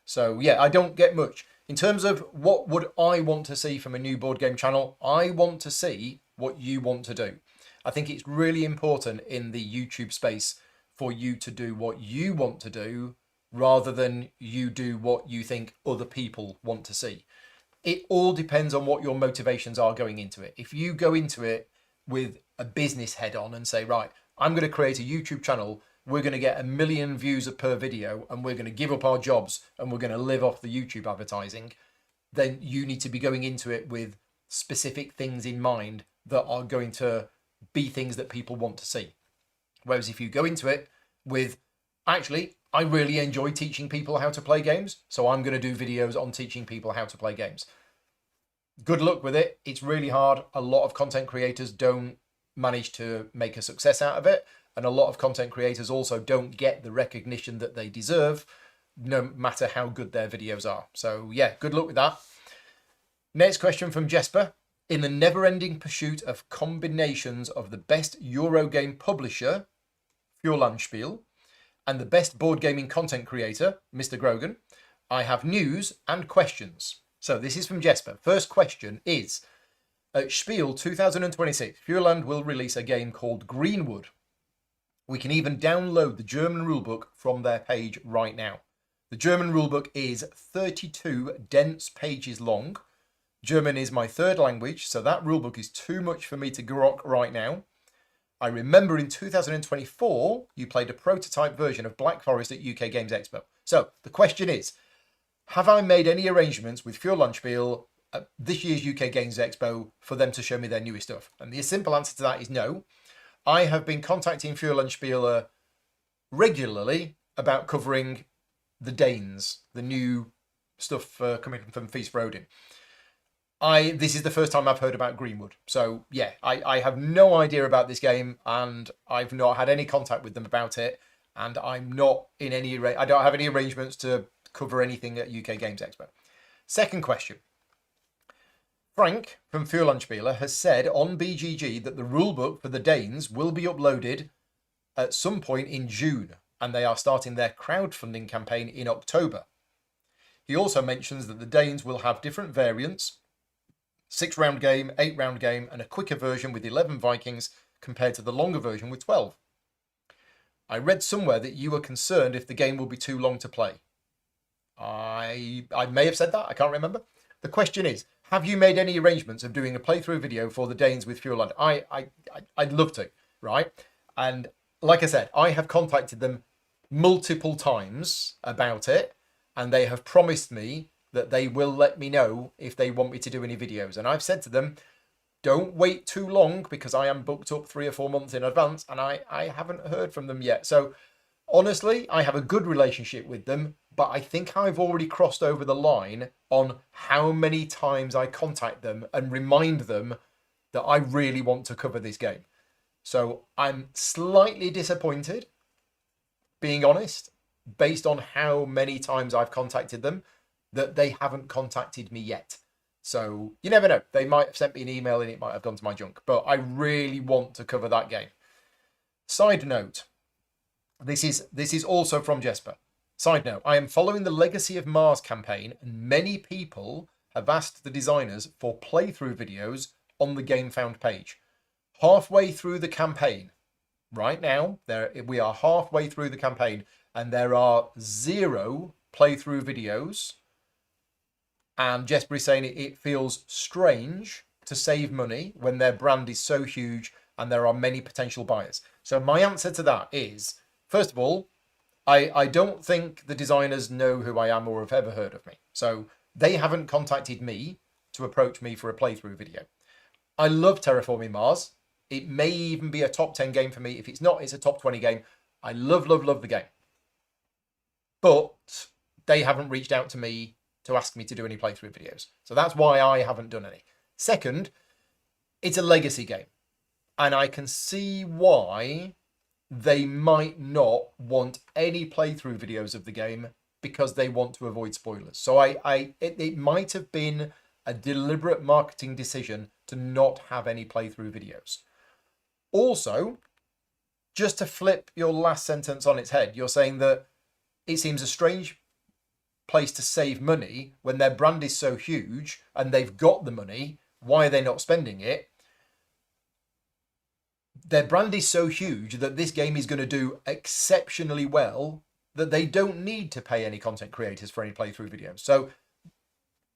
So yeah, I don't get much. In terms of what would I want to see from a new board game channel, I want to see what you want to do. I think it's really important in the YouTube space for you to do what you want to do rather than you do what you think other people want to see. It all depends on what your motivations are going into it. If you go into it with a business head on and say, right, I'm going to create a YouTube channel, we're going to get 1 million views per video, and we're going to give up our jobs and we're going to live off the YouTube advertising, then you need to be going into it with specific things in mind that are going to be things that people want to see. Whereas if you go into it with, actually, I really enjoy teaching people how to play games, so I'm going to do videos on teaching people how to play games. Good luck with it. It's really hard. A lot of content creators don't manage to make a success out of it, and a lot of content creators also don't get the recognition that they deserve, no matter how good their videos are. So yeah, good luck with that. Next question from Jesper. In the never-ending pursuit of combinations of the best Eurogame publisher, Furlanspiel, and the best board gaming content creator, Mr. Grogan, I have news and questions. So this is from Jesper. First question is, at Spiel 2026, Furland will release a game called Greenwood. We can even download the German rulebook from their page right now. The German rulebook is 32 dense pages long. German is my third language, so that rulebook is too much for me to grok right now. I remember in 2024, you played a prototype version of Black Forest at UK Games Expo. So the question is, have I made any arrangements with Furlandspiel at this year's UK Games Expo for them to show me their newest stuff? And the simple answer to that is no. I have been contacting Furlandspiel regularly about covering the Danes, the new stuff coming from Feast for Odin. This is the first time I've heard about Greenwood. So yeah, I have no idea about this game, and I've not had any contact with them about it, and I'm not in any I don't have any arrangements to cover anything at UK Games Expo. Second question. Frank from Furlandspieler has said on BGG that the rulebook for the Danes will be uploaded at some point in June, and they are starting their crowdfunding campaign in October. He also mentions that the Danes will have different variants, 6-round game, 8-round game, and a quicker version with 11 Vikings compared to the longer version with 12. I read somewhere that you were concerned if the game will be too long to play. I may have said that, I can't remember. The question is, have you made any arrangements of doing a playthrough video for the Danes with Furland? I'd love to, right? And like I said, I have contacted them multiple times about it, and they have promised me that they will let me know if they want me to do any videos. And I've said to them, don't wait too long because I am booked up 3 or 4 months in advance, and I haven't heard from them yet. So honestly, I have a good relationship with them, but I think I've already crossed over the line on how many times I contact them and remind them that I really want to cover this game. So I'm slightly disappointed, being honest, based on how many times I've contacted them, that they haven't contacted me yet. So you never know. They might have sent me an email and it might have gone to my junk, but I really want to cover that game. Side note, this is also from Jesper. Side note, I am following the Legacy of Mars campaign, and many people have asked the designers for playthrough videos on the GameFound page. Halfway through the campaign, right now, we are halfway through the campaign, and there are 0 playthrough videos. And Jesper is saying it feels strange to save money when their brand is so huge and there are many potential buyers. So my answer to that is, first of all, I don't think the designers know who I am or have ever heard of me. So they haven't contacted me to approach me for a playthrough video. I love Terraforming Mars. It may even be a top 10 game for me. If it's not, it's a top 20 game. I love the game. But they haven't reached out to me to ask me to do any playthrough videos. So that's why I haven't done any. Second, it's a legacy game. And I can see why they might not want any playthrough videos of the game because they want to avoid spoilers. So it might have been a deliberate marketing decision to not have any playthrough videos. Also, just to flip your last sentence on its head, you're saying that it seems a strange place to save money when their brand is so huge and they've got the money. Why are they not spending it? Their brand is so huge that this game is going to do exceptionally well that they don't need to pay any content creators for any playthrough videos. So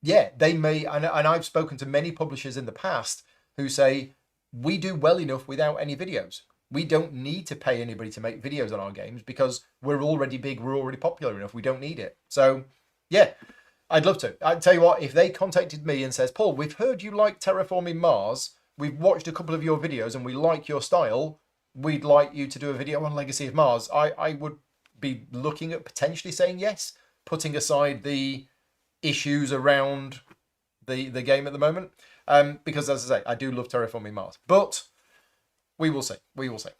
yeah, they may, and I've spoken to many publishers in the past who say, we do well enough without any videos. We don't need to pay anybody to make videos on our games because we're already big, we're already popular enough, we don't need it. So yeah, I'd love to. I'd tell you what, if they contacted me and says, Paul, we've heard you like Terraforming Mars, we've watched a couple of your videos and we like your style, we'd like you to do a video on Legacy of Mars, I would be looking at potentially saying yes, putting aside the issues around the game at the moment. Because as I say, I do love Terraforming Mars. But we will see. We will see.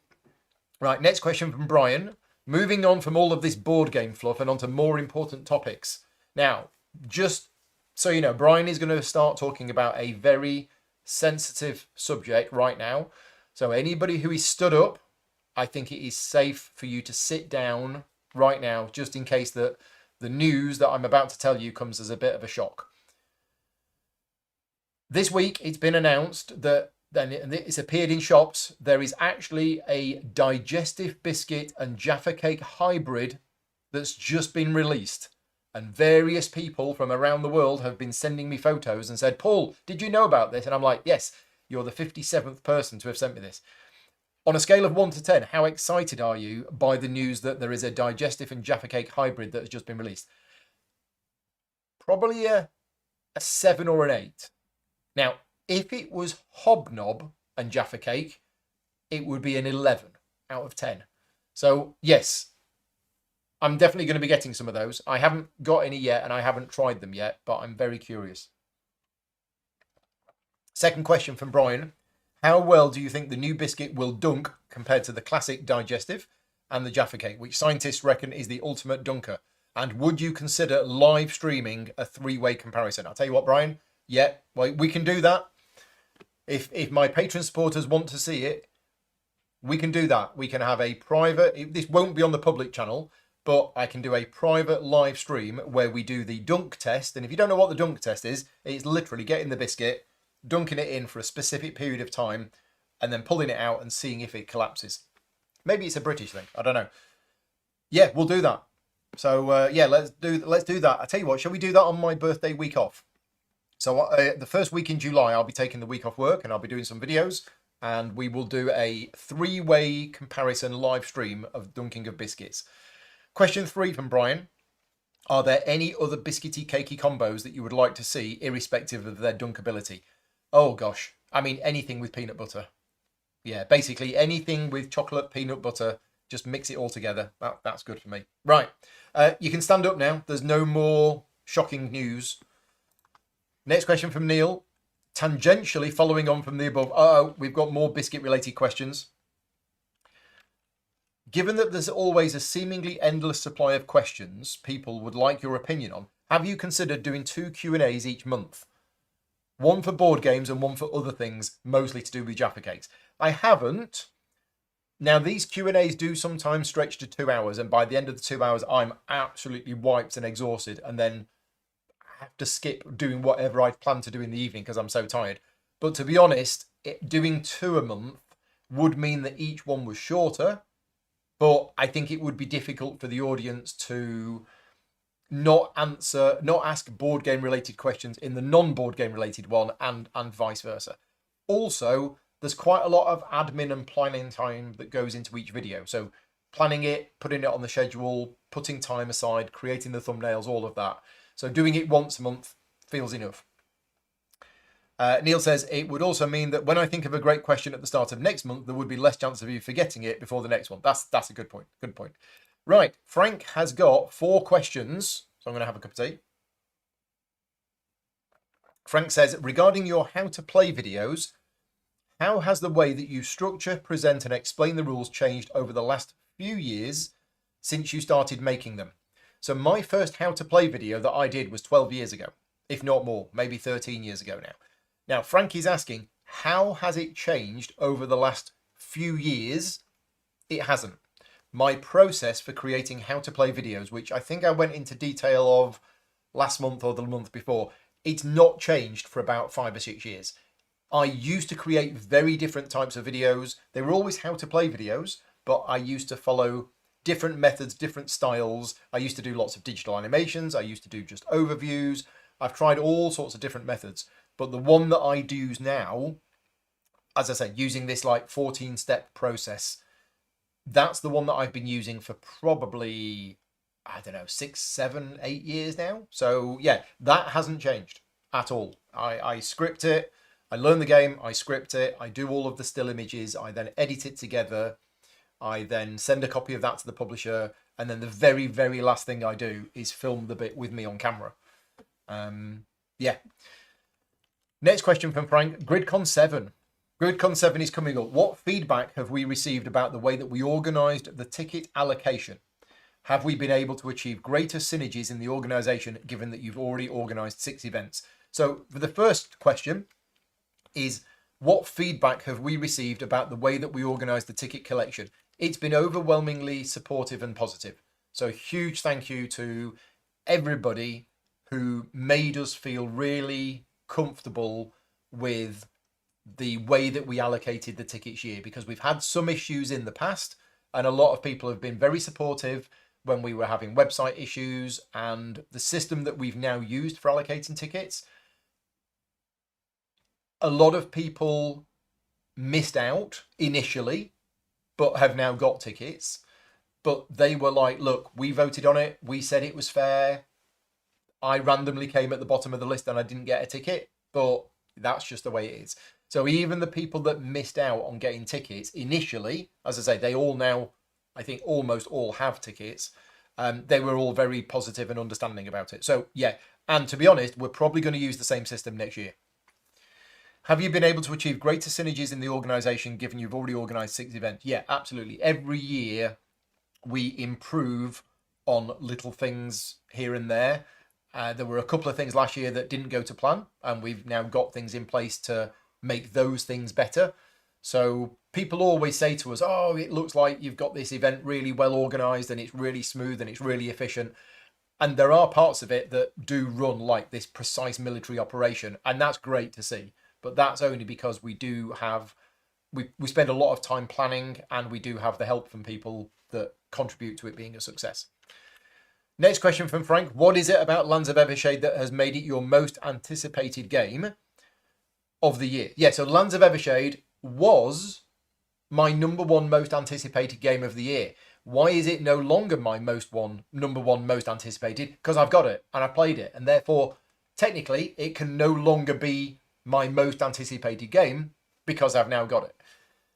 Right, next question from Brian. Moving on from all of this board game fluff and onto more important topics. Now, just so you know, Brian is going to start talking about a very sensitive subject right now. So anybody who is stood up, I think it is safe for you to sit down right now, just in case that the news that I'm about to tell you comes as a bit of a shock. This week, it's been announced that, and it's appeared in shops, there is actually a digestive biscuit and Jaffa cake hybrid that's just been released. And various people from around the world have been sending me photos and said, Paul, did you know about this? And I'm like, yes, you're the 57th person to have sent me this. On a scale of 1 to 10, how excited are you by the news that there is a digestive and Jaffa cake hybrid that has just been released? Probably a 7 or an 8. Now, if it was Hobnob and Jaffa cake, it would be an 11 out of 10. So, yes, I'm definitely going to be getting some of those. I haven't got any yet, and I haven't tried them yet, but I'm very curious. Second question from Brian. How well do you think the new biscuit will dunk compared to the classic digestive and the Jaffa cake, which scientists reckon is the ultimate dunker? And would you consider live streaming a 3-way comparison? I'll tell you what, Brian. Yeah, well, we can do that. If my patron supporters want to see it, we can do that. We can have a private, this won't be on the public channel, but I can do a private live stream where we do the dunk test. And if you don't know what the dunk test is, it's literally getting the biscuit, dunking it in for a specific period of time, and then pulling it out and seeing if it collapses. Maybe it's a British thing. I don't know. Yeah, we'll do that. So yeah, let's do that. I tell you what, shall we do that on my birthday week off? So the first week in July, I'll be taking the week off work and I'll be doing some videos, and we will do a 3-way comparison live stream of dunking of biscuits. Question 3 from Brian. Are there any other biscuity cakey combos that you would like to see, irrespective of their dunkability? Oh gosh, I mean anything with peanut butter. Yeah, basically anything with chocolate, peanut butter, just mix it all together. That's good for me. Right, you can stand up now. There's no more shocking news. Next question from Neil. Tangentially following on from the above, we've got more biscuit-related questions. Given that there's always a seemingly endless supply of questions people would like your opinion on, have you considered doing 2 Q&As each month? One for board games and one for other things, mostly to do with Jaffa cakes. I haven't. Now, these Q&As do sometimes stretch to 2 hours, and by the end of the 2 hours, I'm absolutely wiped and exhausted, and then have to skip doing whatever I'd planned to do in the evening because I'm so tired. But to be honest, doing 2 a month would mean that each one was shorter, but I think it would be difficult for the audience to not ask board game related questions in the non-board game related one, and vice versa. Also, there's quite a lot of admin and planning time that goes into each video. So planning it, putting it on the schedule, putting time aside, creating the thumbnails, all of that. So doing it once a month feels enough. Neil says, it would also mean that when I think of a great question at the start of next month, there would be less chance of you forgetting it before the next one. That's a good point. Good point. Right. Frank has got 4 questions. So I'm going to have a cup of tea. Frank says, regarding your how to play videos, how has the way that you structure, present and explain the rules changed over the last few years since you started making them? So my first how to play video that I did was 12 years ago, if not more, maybe 13 years ago now. Now, Frankie's asking, how has it changed over the last few years? It hasn't. My process for creating how to play videos, which I think I went into detail of last month or the month before, it's not changed for about 5 or 6 years. I used to create very different types of videos. They were always how to play videos, but I used to follow different methods, different styles. I used to do lots of digital animations. I used to do just overviews. I've tried all sorts of different methods, but the one that I do now, as I said, using this like 14-step process, that's the one that I've been using for probably, I don't know, 6, 7, 8 years now. So yeah, that hasn't changed at all. I script it, I learn the game, I script it, I do all of the still images, I then edit it together, I then send a copy of that to the publisher, and then the very, very last thing I do is film the bit with me on camera. Yeah. Next question from Frank, GridCon 7. GridCon 7 is coming up. What feedback have we received about the way that we organised the ticket allocation? Have we been able to achieve greater synergies in the organisation given that you've already organised 6 events? So for the first question is, what feedback have we received about the way that we organise the ticket collection? It's been overwhelmingly supportive and positive. So huge thank you to everybody who made us feel really comfortable with the way that we allocated the tickets year, because we've had some issues in the past and a lot of people have been very supportive when we were having website issues, and the system that we've now used for allocating tickets, a lot of people missed out initially but have now got tickets, but they were like, look, we voted on it, we said it was fair, I randomly came at the bottom of the list and I didn't get a ticket, but that's just the way it is. So even the people that missed out on getting tickets initially, as I say, they all now, I think almost all have tickets. They were all very positive and understanding about it. So yeah, and to be honest, we're probably going to use the same system next year. Have you been able to achieve greater synergies in the organisation given you've already organised 6 events? Yeah, absolutely. Every year we improve on little things here and there. There were a couple of things last year that didn't go to plan, and we've now got things in place to make those things better. So people always say to us, oh, it looks like you've got this event really well organised and it's really smooth and it's really efficient. And there are parts of it that do run like this precise military operation, and that's great to see. But that's only because we do have, we spend a lot of time planning, and we do have the help from people that contribute to it being a success. Next question from Frank. What is it about Lands of Evershade that has made it your most anticipated game of the year? Yeah, so Lands of Evershade was my #1 most anticipated game of the year. Why is it no longer my #1 most anticipated? Because I've got it and I played it, and therefore technically it can no longer be my most anticipated game because I've now got it.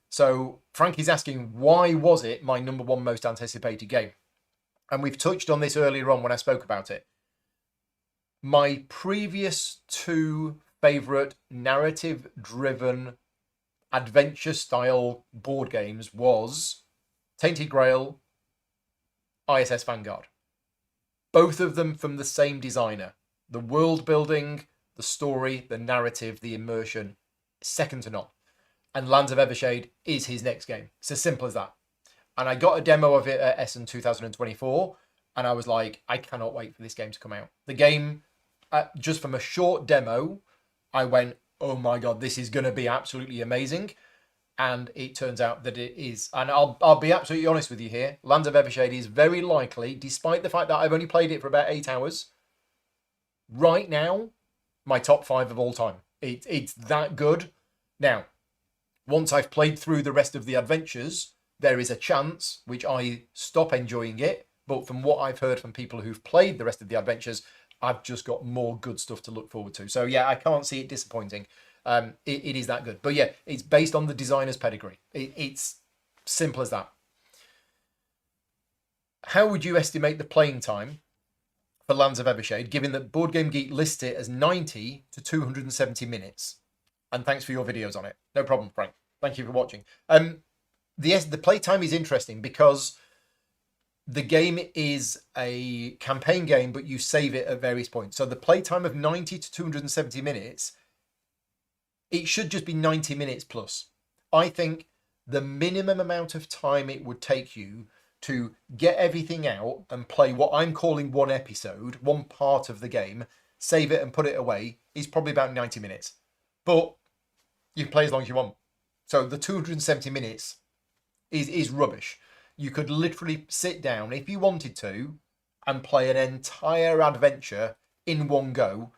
So Frankie's asking, why was it my #1 most anticipated game? And we've touched on this earlier on when I spoke about it. My previous 2 favourite narrative-driven adventure-style board games was Tainted Grail, ISS Vanguard. Both of them from the same designer. The world building, the story, the narrative, the immersion, second to none. And Lands of Evershade is his next game. It's as simple as that. And I got a demo of it at Essen 2024, and I was like, I cannot wait for this game to come out. The game, just from a short demo, I went, oh my God, this is going to be absolutely amazing. And it turns out that it is. And I'll be absolutely honest with you here. Lands of Evershade is very likely, despite the fact that I've only played it for about 8 hours, right now, my top 5 of all time. It's that good. Now, once I've played through the rest of the adventures, there is a chance which I stop enjoying it. But from what I've heard from people who've played the rest of the adventures, I've just got more good stuff to look forward to. So yeah, I can't see it disappointing. It is that good. But yeah, it's based on the designer's pedigree. It's simple as that. How would you estimate the playing time for Lands of Evershade, given that Board Game Geek lists it as 90 to 270 minutes? And thanks for your videos on it. No problem, Frank. Thank you for watching. The playtime is interesting because the game is a campaign game, but you save it at various points. So the playtime of 90 to 270 minutes, it should just be 90 minutes plus. I think the minimum amount of time it would take you to get everything out and play what I'm calling one episode, one part of the game, save it and put it away, is probably about 90 minutes. But you can play as long as you want. So the 270 minutes is rubbish. You could literally sit down if you wanted to and play an entire adventure in one go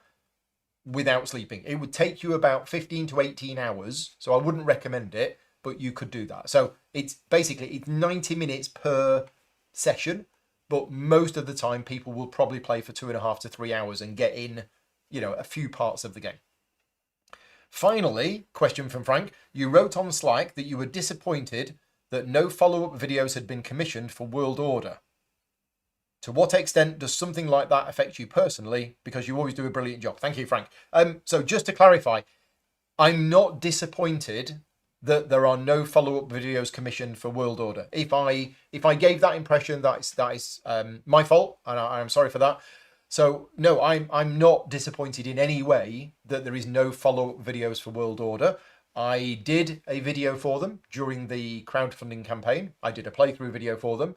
without sleeping. It would take you about 15 to 18 hours, so I wouldn't recommend it, but you could do that. So it's 90 minutes per session, but most of the time people will probably play for 2.5 to 3 hours and get in, a few parts of the game. Finally, question from Frank. You wrote on Slack that you were disappointed that no follow-up videos had been commissioned for World Order. To what extent does something like that affect you personally? Because you always do a brilliant job. Thank you, Frank. So just to clarify, I'm not disappointed that there are no follow-up videos commissioned for World Order. If I gave that impression, that is my fault, and I'm sorry for that. So no, I'm not disappointed in any way that there is no follow-up videos for World Order. I did a video for them during the crowdfunding campaign. I did a playthrough video for them,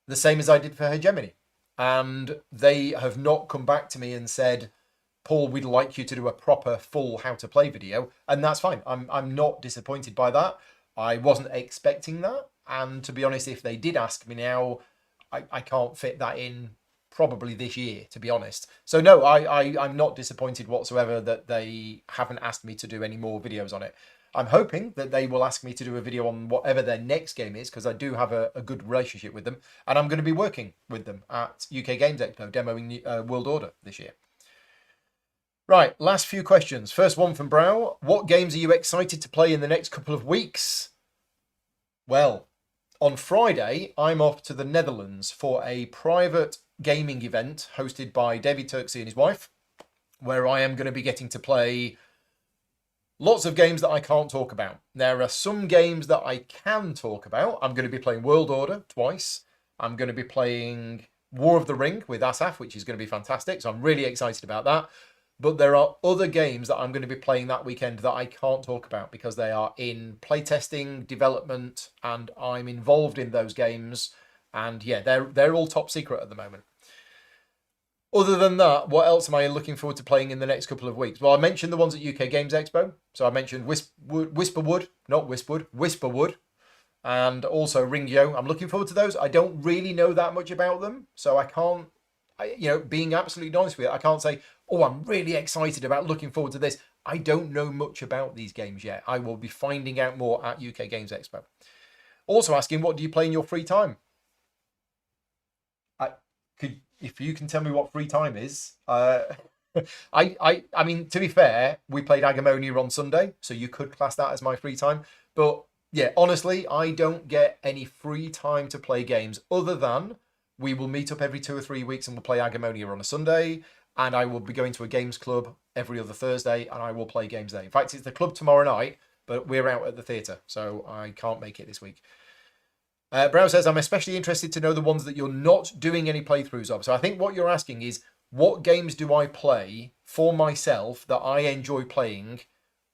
the same as I did for Hegemony. And they have not come back to me and said, Paul, we'd like you to do a proper full how to play video. And that's fine. I'm not disappointed by that. I wasn't expecting that. And to be honest, if they did ask me now, I can't fit that in probably this year, to be honest. So no, I'm not disappointed whatsoever that they haven't asked me to do any more videos on it. I'm hoping that they will ask me to do a video on whatever their next game is, because I do have a good relationship with them, and I'm going to be working with them at UK Games Expo, demoing World Order this year. Right, last few questions. First one from Brow. What games are you excited to play in the next couple of weeks? Well, on Friday, I'm off to the Netherlands for a private gaming event hosted by David Turksey and his wife, where I am going to be getting to play lots of games that I can't talk about. There are some games that I can talk about. I'm going to be playing World Order twice. I'm going to be playing War of the Ring with Asaf, which is going to be fantastic. So I'm really excited about that. But there are other games that I'm going to be playing that weekend that I can't talk about because they are in playtesting, development, and I'm involved in those games. And yeah, they're all top secret at the moment. Other than that, what else am I looking forward to playing in the next couple of weeks? Well, I mentioned the ones at UK Games Expo. So I mentioned Whisperwood, and also Ringyo. I'm looking forward to those. I don't really know that much about them, so I can't, being absolutely honest with you, I can't say, oh, I'm really excited about looking forward to this. I don't know much about these games yet. I will be finding out more at UK Games Expo. Also asking, what do you play in your free time? If you can tell me what free time is, I mean, to be fair, we played Agamonia on Sunday, so you could class that as my free time. But yeah, honestly, I don't get any free time to play games other than we will meet up every 2 or 3 weeks and we'll play Agamonia on a Sunday, and I will be going to a games club every other Thursday, and I will play games there. In fact, it's the club tomorrow night, but we're out at the theatre, so I can't make it this week. Brown says, I'm especially interested to know the ones that you're not doing any playthroughs of. So I think what you're asking is, what games do I play for myself that I enjoy playing,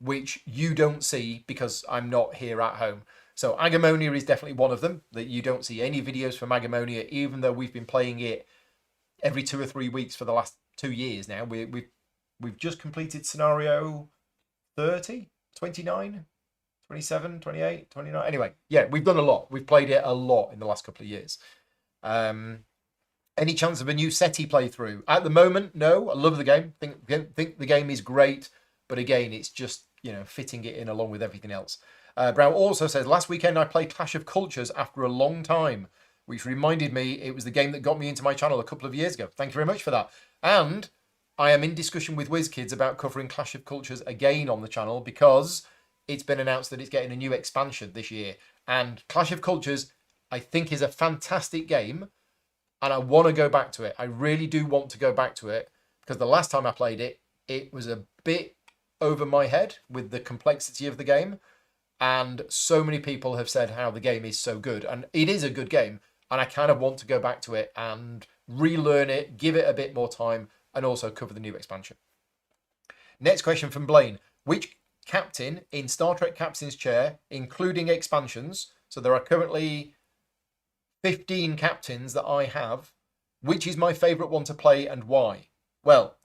which you don't see because I'm not here at home? So Agamonia is definitely one of them, that you don't see any videos from Agamonia, even though we've been playing it every 2 or 3 weeks for the last 2 years now. We've just completed scenario 30, 29, 27, 28, 29. Anyway, yeah, we've done a lot. We've played it a lot in the last couple of years. Any chance of a new SETI playthrough? At the moment, no. I love the game. Think the game is great, but again, it's just fitting it in along with everything else. Brown also says, last weekend I played Clash of Cultures after a long time, which reminded me it was the game that got me into my channel a couple of years ago. Thank you very much for that. And I am in discussion with WizKids about covering Clash of Cultures again on the channel because it's been announced that it's getting a new expansion this year. And Clash of Cultures, I think, is a fantastic game. And I want to go back to it. I really do want to go back to it because the last time I played it, it was a bit over my head with the complexity of the game. And so many people have said how the game is so good. And it is a good game. and I kind of want to go back to it and relearn it, give it a bit more time, and also cover the new expansion. Next question from Blaine. Which captain in Star Trek Captain's Chair, including expansions, so there are currently 15 captains that I have, which is my favourite one to play and why? Well,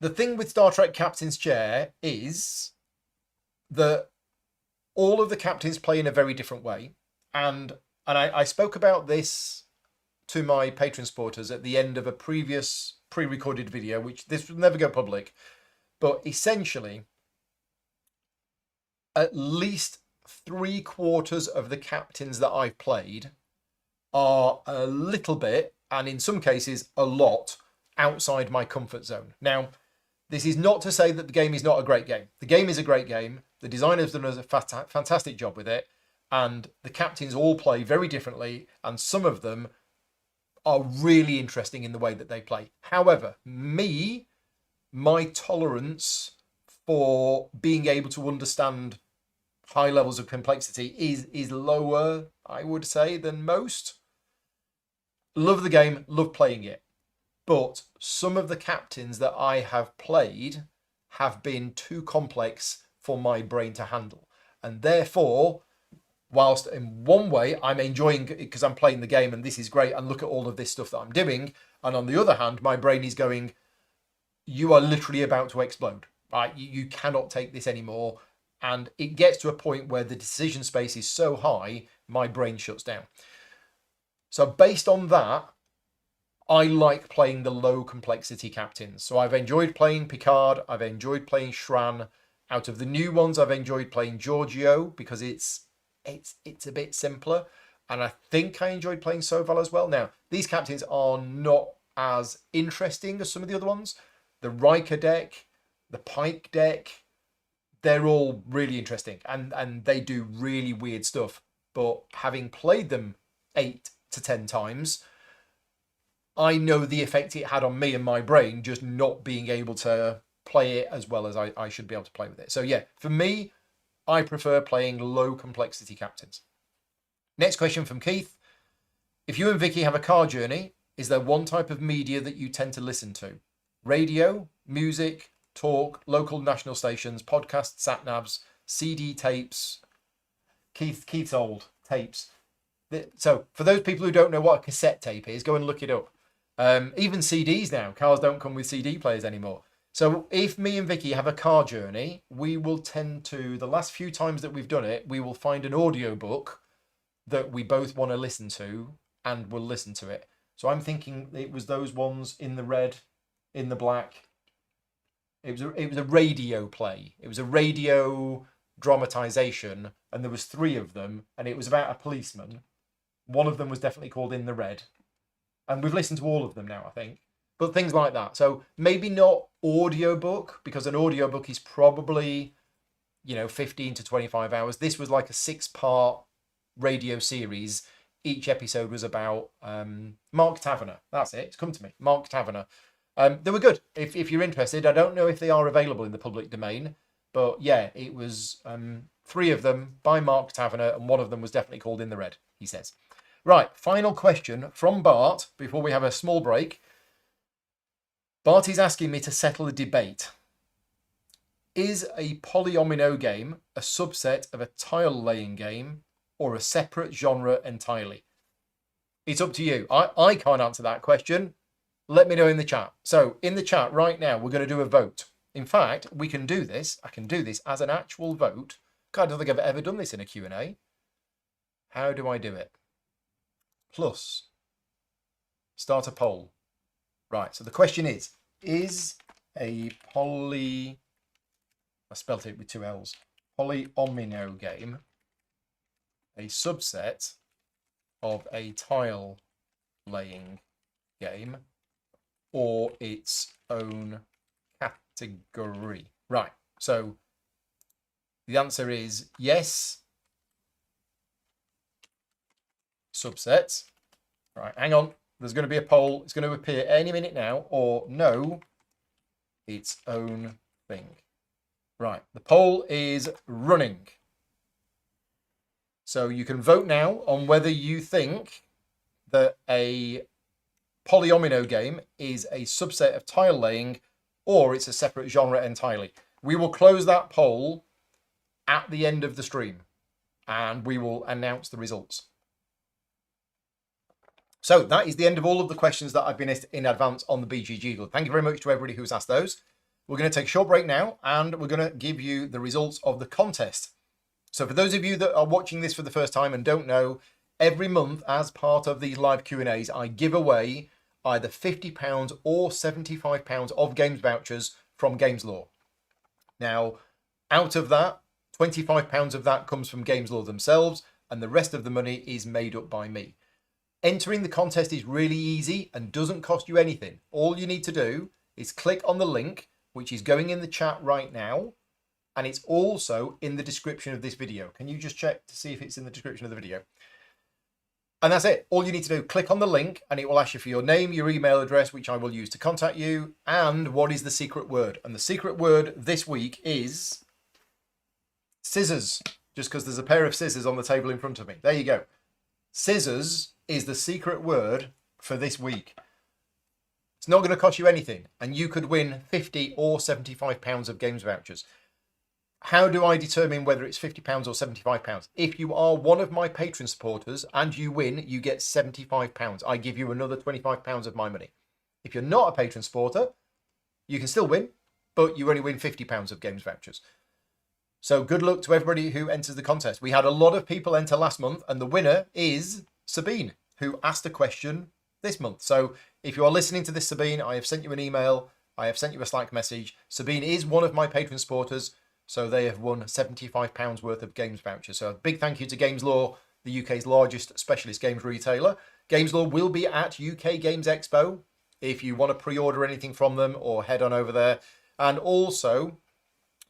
the thing with Star Trek Captain's Chair is that all of the captains play in a very different way. And I spoke about this to my patron supporters at the end of a previous pre-recorded video, which this will never go public. But essentially, at least 3/4 of the captains that I've played are a little bit, and in some cases a lot, outside my comfort zone. Now, this is not to say that the game is not a great game. The game is a great game. The designers have done a fantastic job with it, and the captains all play very differently, and some of them are really interesting in the way that they play. However, my tolerance for being able to understand high levels of complexity is lower, I would say, than most. Love the game, love playing it. But some of the captains that I have played have been too complex for my brain to handle. And therefore, whilst in one way I'm enjoying it because I'm playing the game and this is great and look at all of this stuff that I'm doing, and on the other hand, my brain is going, you are literally about to explode. Right? You cannot take this anymore. And it gets to a point where the decision space is so high, my brain shuts down. So based on that, I like playing the low complexity captains. So I've enjoyed playing Picard. I've enjoyed playing Shran. Out of the new ones, I've enjoyed playing Giorgio because it's a bit simpler. And I think I enjoyed playing Soval as well. Now, these captains are not as interesting as some of the other ones. The Riker deck, the Pike deck, they're all really interesting. And they do really weird stuff. But having played them 8 to 10 times, I know the effect it had on me and my brain just not being able to play it as well as I should be able to play with it. So yeah, for me, I prefer playing low complexity captains. Next question from Keith. If you and Vicky have a car journey, is there one type of media that you tend to listen to? Radio, music, talk, local national stations, podcasts, sat-navs, CD tapes? Keith's old tapes. So for those people who don't know what a cassette tape is, go and look it up. Even CDs now. Cars don't come with CD players anymore. So if me and Vicky have a car journey, we will tend to, the last few times that we've done it, we will find an audio book that we both want to listen to and we'll listen to it. So I'm thinking it was those ones in the red, in the black. It was a radio play. It was a radio dramatization, and there was 3 of them, and it was about a policeman. One of them was definitely called In the Red. And we've listened to all of them now, I think. But things like that. So maybe not audiobook, because an audiobook is probably, 15 to 25 hours. This was like a 6-part radio series. Each episode was about Mark Taverner. That's it. It's come to me. Mark Taverner. They were good. If you're interested, I don't know if they are available in the public domain. But yeah, it was 3 of them by Mark Taverner, and one of them was definitely called In the Red, he says. Right, final question from Bart before we have a small break. Bart is asking me to settle a debate. Is a polyomino game a subset of a tile-laying game or a separate genre entirely? It's up to you. I can't answer that question. Let me know in the chat. So in the chat right now, we're going to do a vote. In fact, we can do this. I can do this as an actual vote. God, I don't think I've ever done this in a Q&A. How do I do it? Plus, start a poll. Right, so the question is a I spelt it with 2 L's, polyomino game a subset of a tile laying game or its own category? Right, so the answer is yes, subsets. Right, hang on. There's going to be a poll. It's going to appear any minute now. Or no, its own thing. Right, the poll is running. So you can vote now on whether you think that a polyomino game is a subset of tile laying or it's a separate genre entirely. We will close that poll at the end of the stream and we will announce the results. So that is the end of all of the questions that I've been asked in advance on the BGG Guild. Thank you very much to everybody who's asked those. We're going to take a short break now and we're going to give you the results of the contest. So for those of you that are watching this for the first time and don't know, every month as part of these live Q&As, I give away either £50 or £75 of games vouchers from Games Law. Now, out of that, £25 of that comes from Games Law themselves, and the rest of the money is made up by me. Entering the contest is really easy and doesn't cost you anything. All you need to do is click on the link, which is going in the chat right now, and it's also in the description of this video. Can you just check to see if it's in the description of the video? And that's it. All you need to do, click on the link and it will ask you for your name, your email address, which I will use to contact you, and what is the secret word. And the secret word this week is scissors, just because there's a pair of scissors on the table in front of me. There you go. Scissors is the secret word for this week. It's not going to cost you anything, and you could win £50 or £75 of games vouchers. How do I determine whether it's £50 or £75? If you are one of my Patreon supporters and you win, you get £75. I give you another £25 of my money. If you're not a Patreon supporter, you can still win, but you only win £50 of games vouchers. So good luck to everybody who enters the contest. We had a lot of people enter last month, and the winner is Sabine, who asked a question this month. So if you are listening to this, Sabine, I have sent you an email. I have sent you a Slack message. Sabine is one of my Patreon supporters. So they have won £75 worth of games vouchers. So a big thank you to Games Law, the UK's largest specialist games retailer. Games Law will be at UK Games Expo if you want to pre-order anything from them, or head on over there. And also,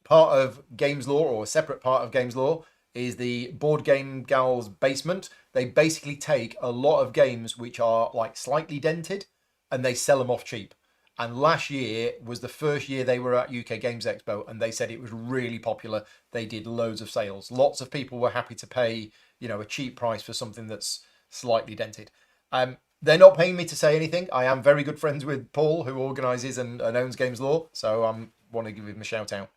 part of Games Law, or a separate part of Games Law, is the Board Game Gal's basement. They basically take a lot of games which are like slightly dented and they sell them off cheap. And last year was the first year they were at UK Games Expo, and they said it was really popular. They did loads of sales. Lots of people were happy to pay, you know, a cheap price for something that's slightly dented. They're not paying me to say anything. I am very good friends with Paul, who organises and owns Games Law, so I want to give him a shout out.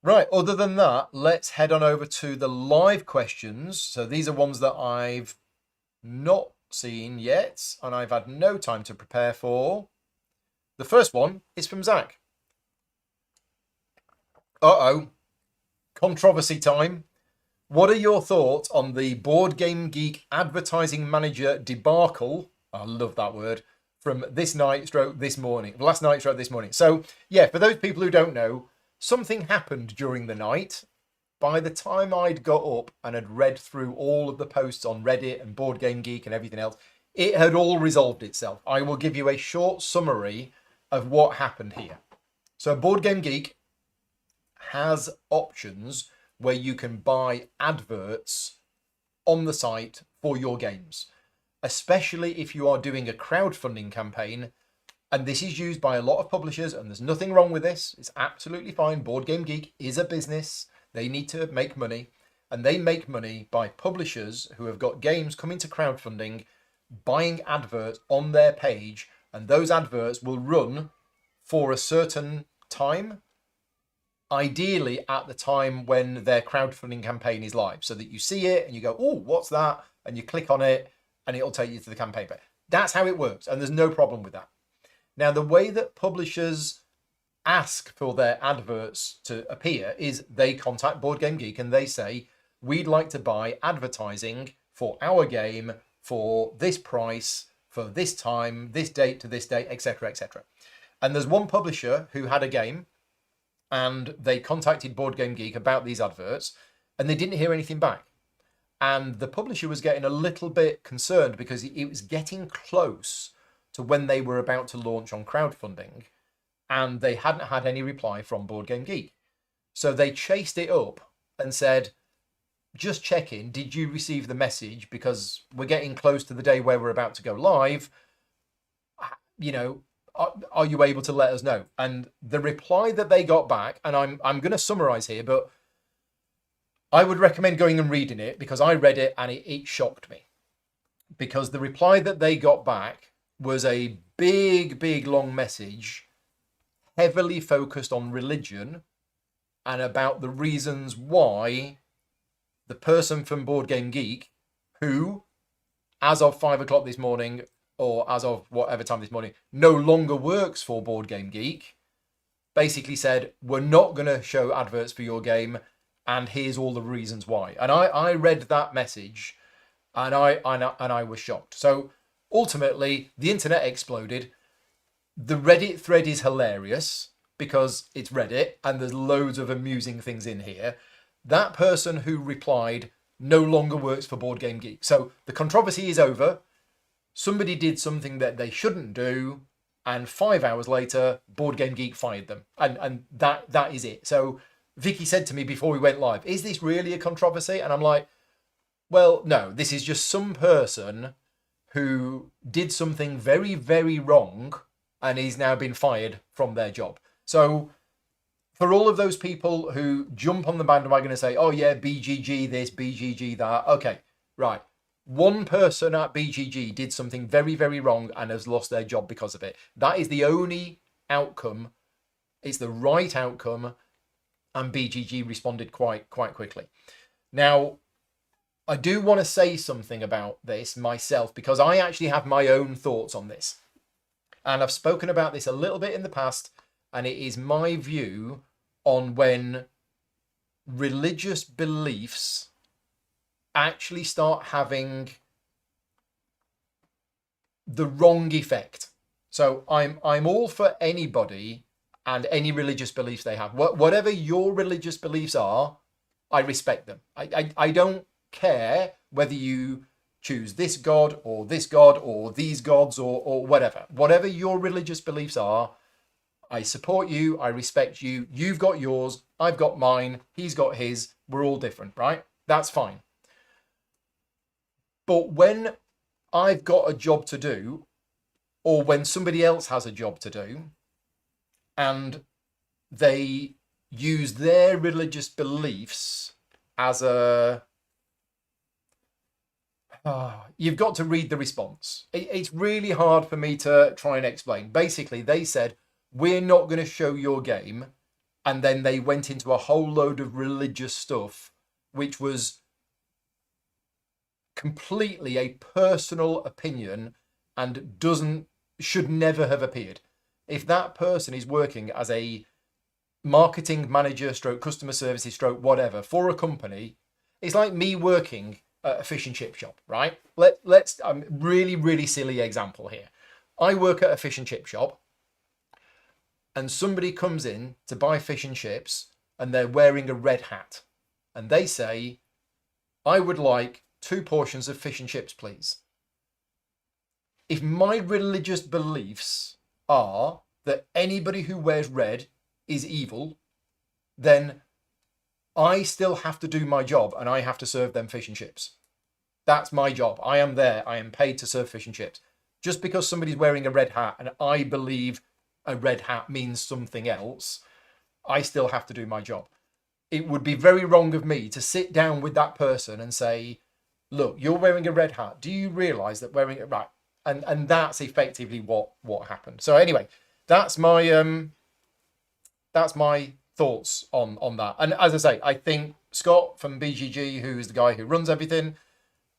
Right, other than that, let's head on over to the live questions. So these are ones that I've not seen yet, and I've had no time to prepare for. The first one is from Zach. Uh-oh. Controversy time. What are your thoughts on the Board Game Geek advertising manager debacle? I love that word. From this night stroke this morning. Last night stroke this morning. So, yeah, for those people who don't know, something happened during the night. By the time I'd got up and had read through all of the posts on Reddit and Board Game Geek and everything else, it had all resolved itself. I will give you a short summary of what happened here. So Board Game Geek has options where you can buy adverts on the site for your games, especially if you are doing a crowdfunding campaign. And this is used by a lot of publishers, and there's nothing wrong with this. It's absolutely fine. Board Game Geek is a business. They need to make money, and they make money by publishers who have got games coming to crowdfunding, buying adverts on their page, and those adverts will run for a certain time, ideally at the time when their crowdfunding campaign is live, so that you see it and you go, oh, what's that? And you click on it and it'll take you to the campaign page. That's how it works, and there's no problem with that. Now, the way that publishers ask for their adverts to appear is they contact Board Game Geek and they say, we'd like to buy advertising for our game for this price, for this time, this date to this date, etc., etc. And there's one publisher who had a game and they contacted Board Game Geek about these adverts and they didn't hear anything back. And the publisher was getting a little bit concerned because it was getting close to when they were about to launch on crowdfunding and they hadn't had any reply from Board Game Geek. So they chased it up and said, just checking, did you receive the message? Because we're getting close to the day where we're about to go live. You know, are you able to let us know? And the reply that they got back, and I'm going to summarize here, but I would recommend going and reading it, because I read it and it shocked me. Because the reply that they got back was a big, long message, heavily focused on religion and about the reasons why the person from Board Game Geek, who, as of 5 o'clock this morning, or as of whatever time this morning, no longer works for Board Game Geek, basically said, we're not going to show adverts for your game, and here's all the reasons why. And I read that message, and I was shocked. So ultimately, the internet exploded. The Reddit thread is hilarious because it's Reddit and there's loads of amusing things in here. That person who replied no longer works for Board Game Geek. So the controversy is over. Somebody did something that they shouldn't do, and 5 hours later, Board Game Geek fired them. And that is it. So Vicky said to me before we went live, is this really a controversy? And I'm like, well, no, this is just some person who did something very wrong and he's now been fired from their job. So for all of those people who jump on the bandwagon and say, oh yeah, BGG this, BGG that, okay, right. One person at BGG did something very wrong and has lost their job because of it. That is the only outcome. It's the right outcome, and BGG responded quite quickly. Now, I do want to say something about this myself, because I actually have my own thoughts on this. And I've spoken about this a little bit in the past, and it is my view on when religious beliefs actually start having the wrong effect. So I'm all for anybody and any religious beliefs they have. Whatever your religious beliefs are, I respect them. I don't care whether you choose this god or these gods or whatever. Whatever your religious beliefs are, I support you, I respect you. You've got yours, I've got mine, he's got his. We're all different, right? That's fine. But when I've got a job to do, or when somebody else has a job to do, and they use their religious beliefs as a... you've got to read the response. It's really hard for me to try and explain. Basically, they said, we're not going to show your game. And then they went into a whole load of religious stuff, which was completely a personal opinion and should never have appeared. If that person is working as a marketing manager stroke customer services stroke whatever for a company, it's like me working at a fish and chip shop, right? Let's really silly example here. I work at a fish and chip shop, and somebody comes in to buy fish and chips and they're wearing a red hat, and they say, I would like 2 portions of fish and chips, please. If my religious beliefs are that anybody who wears red is evil, then I still have to do my job and I have to serve them fish and chips. That's my job. I am there. I am paid to serve fish and chips. Just because somebody's wearing a red hat and I believe a red hat means something else, I still have to do my job. It would be very wrong of me to sit down with that person and say, look, you're wearing a red hat. Do you realize that wearing it right? And that's effectively what happened. So anyway, that's my thoughts on that. And as I say, I think Scott from BGG, who is the guy who runs everything,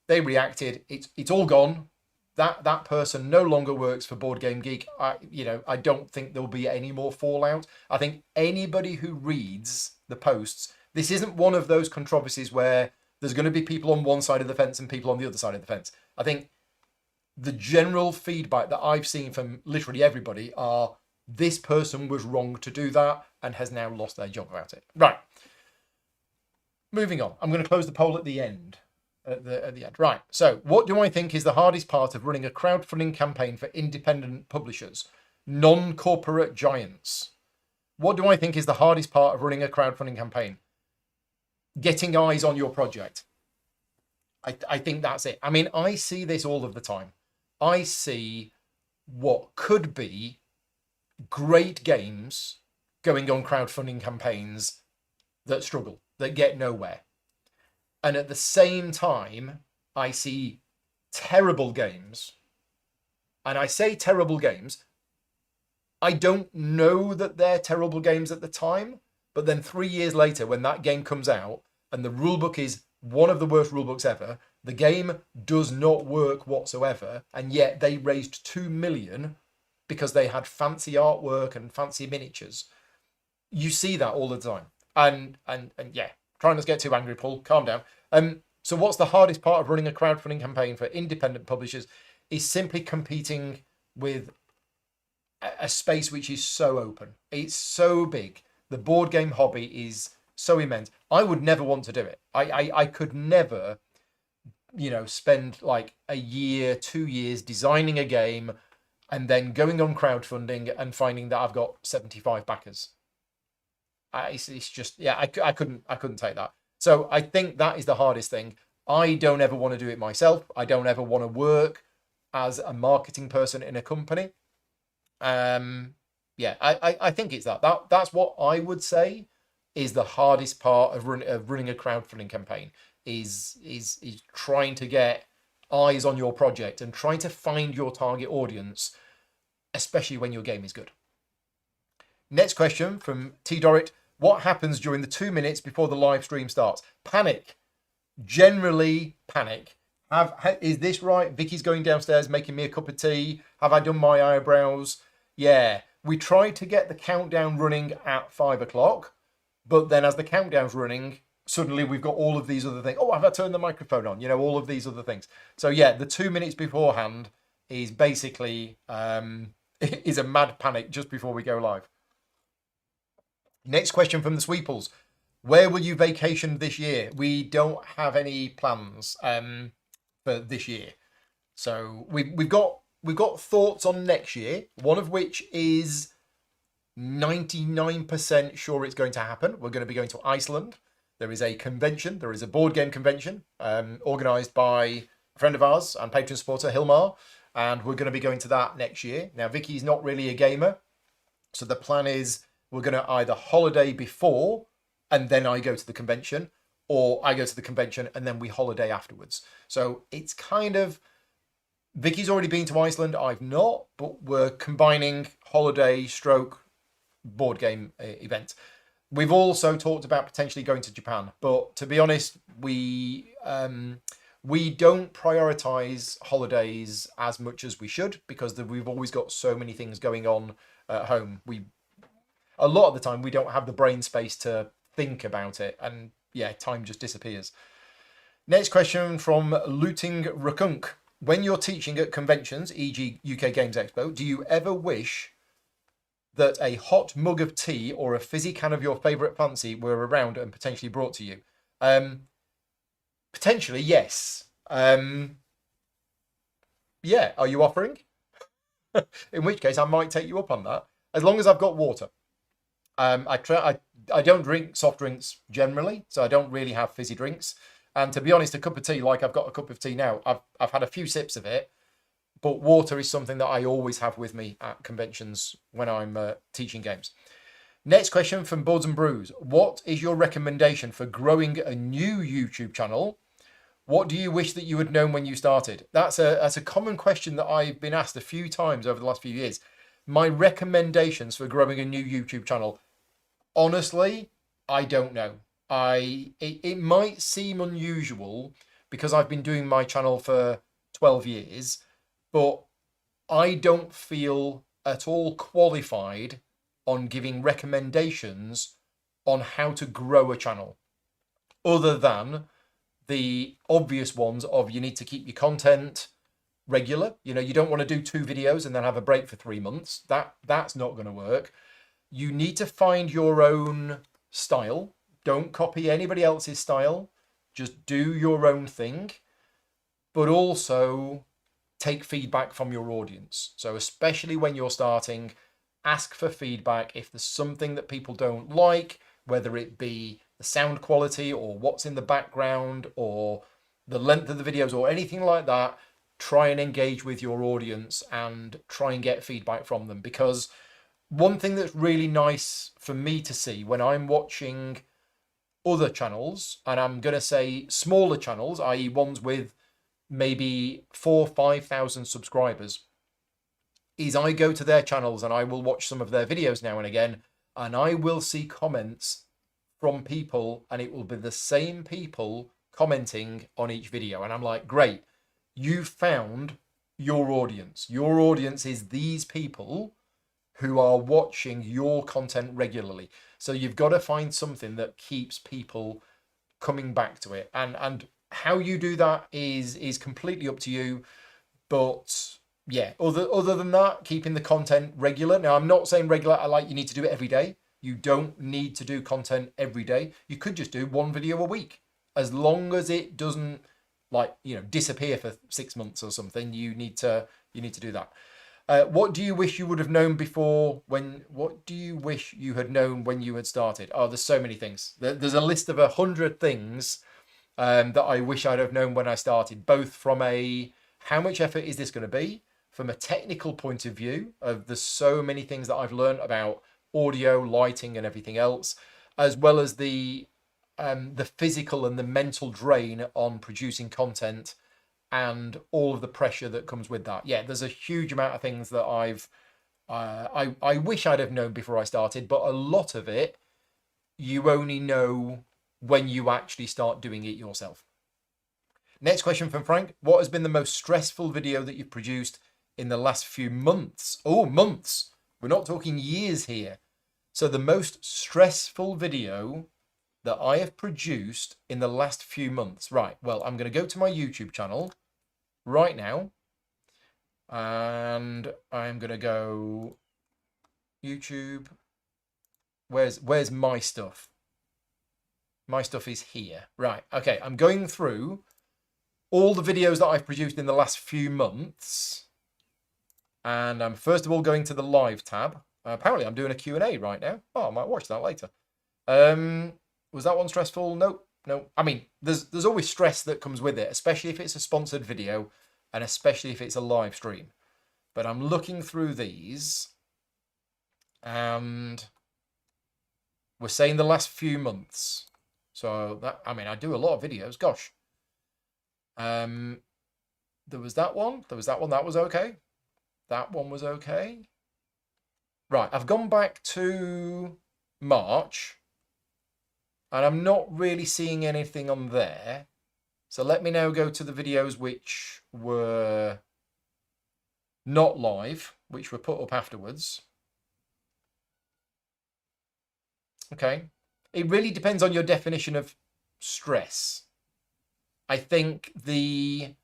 they reacted. It's all gone. That person no longer works for Board Game Geek. I don't think there'll be any more fallout. I think anybody who reads the posts, this isn't one of those controversies where there's going to be people on one side of the fence and people on the other side of the fence. I think the general feedback that I've seen from literally everybody are, this person was wrong to do that and has now lost their job about it. Right. Moving on. I'm going to close the poll at the end. At the end. Right. So what do I think is the hardest part of running a crowdfunding campaign for independent publishers, non-corporate giants? What do I think is the hardest part of running a crowdfunding campaign? Getting eyes on your project. I think that's it. I mean, I see this all of the time. I see what could be great games going on crowdfunding campaigns that struggle, that get nowhere. And at the same time, I see terrible games. And I say terrible games. I don't know that they're terrible games at the time, but then 3 years later, when that game comes out and the rulebook is one of the worst rulebooks ever, the game does not work whatsoever, and yet they raised 2 million because they had fancy artwork and fancy miniatures. You see that all the time. And yeah, try not to get too angry, Paul. Calm down. So what's the hardest part of running a crowdfunding campaign for independent publishers is simply competing with a space which is so open. It's so big. The board game hobby is so immense. I would never want to do it. I could never, spend like a year, 2 years designing a game and then going on crowdfunding and finding that I've got 75 backers. It's just, yeah, I couldn't take that. So I think that is the hardest thing. I don't ever want to do it myself. I don't ever want to work as a marketing person in a company. Yeah, I think it's that's what I would say is the hardest part of running a crowdfunding campaign is trying to get eyes on your project and trying to find your target audience, especially when your game is good. Next question from T. Dorrit. What happens during the 2 minutes before the live stream starts? Panic. Generally panic. Is this right? Vicky's going downstairs making me a cup of tea. Have I done my eyebrows? Yeah. We tried to get the countdown running at 5 o'clock, but then as the countdown's running, suddenly we've got all of these other things. Oh, have I turned the microphone on? All of these other things. So yeah, the 2 minutes beforehand is basically is a mad panic just before we go live. Next question from the Sweeples. Where will you vacation this year? We don't have any plans for this year. So we've got thoughts on next year, one of which is 99% sure it's going to happen. We're going to be going to Iceland. There is a convention. There is a board game convention organised by a friend of ours and patron supporter, Hilmar. And we're going to be going to that next year. Now, Vicky's not really a gamer. So the plan is we're going to either holiday before and then I go to the convention, or I go to the convention and then we holiday afterwards. So it's kind of, Vicky's already been to Iceland, I've not, but we're combining holiday stroke board game event. We've also talked about potentially going to Japan, but to be honest, we don't prioritize holidays as much as we should because we've always got so many things going on at home. A lot of the time we don't have the brain space to think about it, and yeah, time just disappears. Next question from Looting Rakunk. When you're teaching at conventions, e.g. UK Games Expo, do you ever wish that a hot mug of tea or a fizzy can of your favourite fancy were around and potentially brought to you? Potentially, yes. Yeah, are you offering? In which case I might take you up on that, as long as I've got water. I don't drink soft drinks generally, so I don't really have fizzy drinks. And to be honest, a cup of tea, like I've got a cup of tea now, I've had a few sips of it, but water is something that I always have with me at conventions when I'm teaching games. Next question from Boards and Brews. What is your recommendation for growing a new YouTube channel? What do you wish that you had known when you started? That's a common question that I've been asked a few times over the last few years. My recommendations for growing a new YouTube channel. Honestly, I don't know. It might seem unusual because I've been doing my channel for 12 years, but I don't feel at all qualified on giving recommendations on how to grow a channel, other than the obvious ones of you need to keep your content regular. You don't want to do 2 videos and then have a break for 3 months. That's not going to work. You need to find your own style. Don't copy anybody else's style. Just do your own thing. But also take feedback from your audience. So especially when you're starting, ask for feedback. If there's something that people don't like, whether it be the sound quality or what's in the background or the length of the videos or anything like that, try and engage with your audience and try and get feedback from them. Because one thing that's really nice for me to see when I'm watching other channels, and I'm going to say smaller channels, i.e. ones with maybe 4,000 or 5,000 subscribers, is I go to their channels and I will watch some of their videos now and again, and I will see comments from people, and it will be the same people commenting on each video. And I'm like, great, you found your audience. Your audience is these people who are watching your content regularly. So you've got to find something that keeps people coming back to it. And how you do that is completely up to you. But yeah, other than that, keeping the content regular. Now, I'm not saying regular, I like you need to do it every day. You don't need to do content every day. You could just do one video a week. As long as it doesn't disappear for 6 months or something, you need to do that. What do you wish you would have known before? What do you wish you had known when you had started? Oh, there's so many things. There's a list of 100 things that I wish I'd have known when I started, both from a how much effort is this going to be, from a technical point of view of there's so many things that I've learned about audio, lighting, and everything else, as well as the physical and the mental drain on producing content and all of the pressure that comes with that. Yeah, there's a huge amount of things that I wish I'd have known before I started, but a lot of it you only know when you actually start doing it yourself. Next question from Frank. What has been the most stressful video that you've produced in the last few months? Oh, months. We're not talking years here. So the most stressful video that I have produced in the last few months. Right, well, I'm going to go to my YouTube channel right now, and I'm going to go YouTube. Where's my stuff? My stuff is here. Right, okay, I'm going through all the videos that I've produced in the last few months, and I'm first of all going to the live tab. Apparently I'm doing a Q&A right now. Oh, I might watch that later. Was that one stressful? No. I mean, there's always stress that comes with it, especially if it's a sponsored video and especially if it's a live stream. But I'm looking through these, and we're saying the last few months. So that, I mean, I do a lot of videos. Gosh. There was that one. There was that one. That was okay. That one was okay. Right, I've gone back to March, and I'm not really seeing anything on there. So let me now go to the videos which were not live, which were put up afterwards. Okay. It really depends on your definition of stress. I think the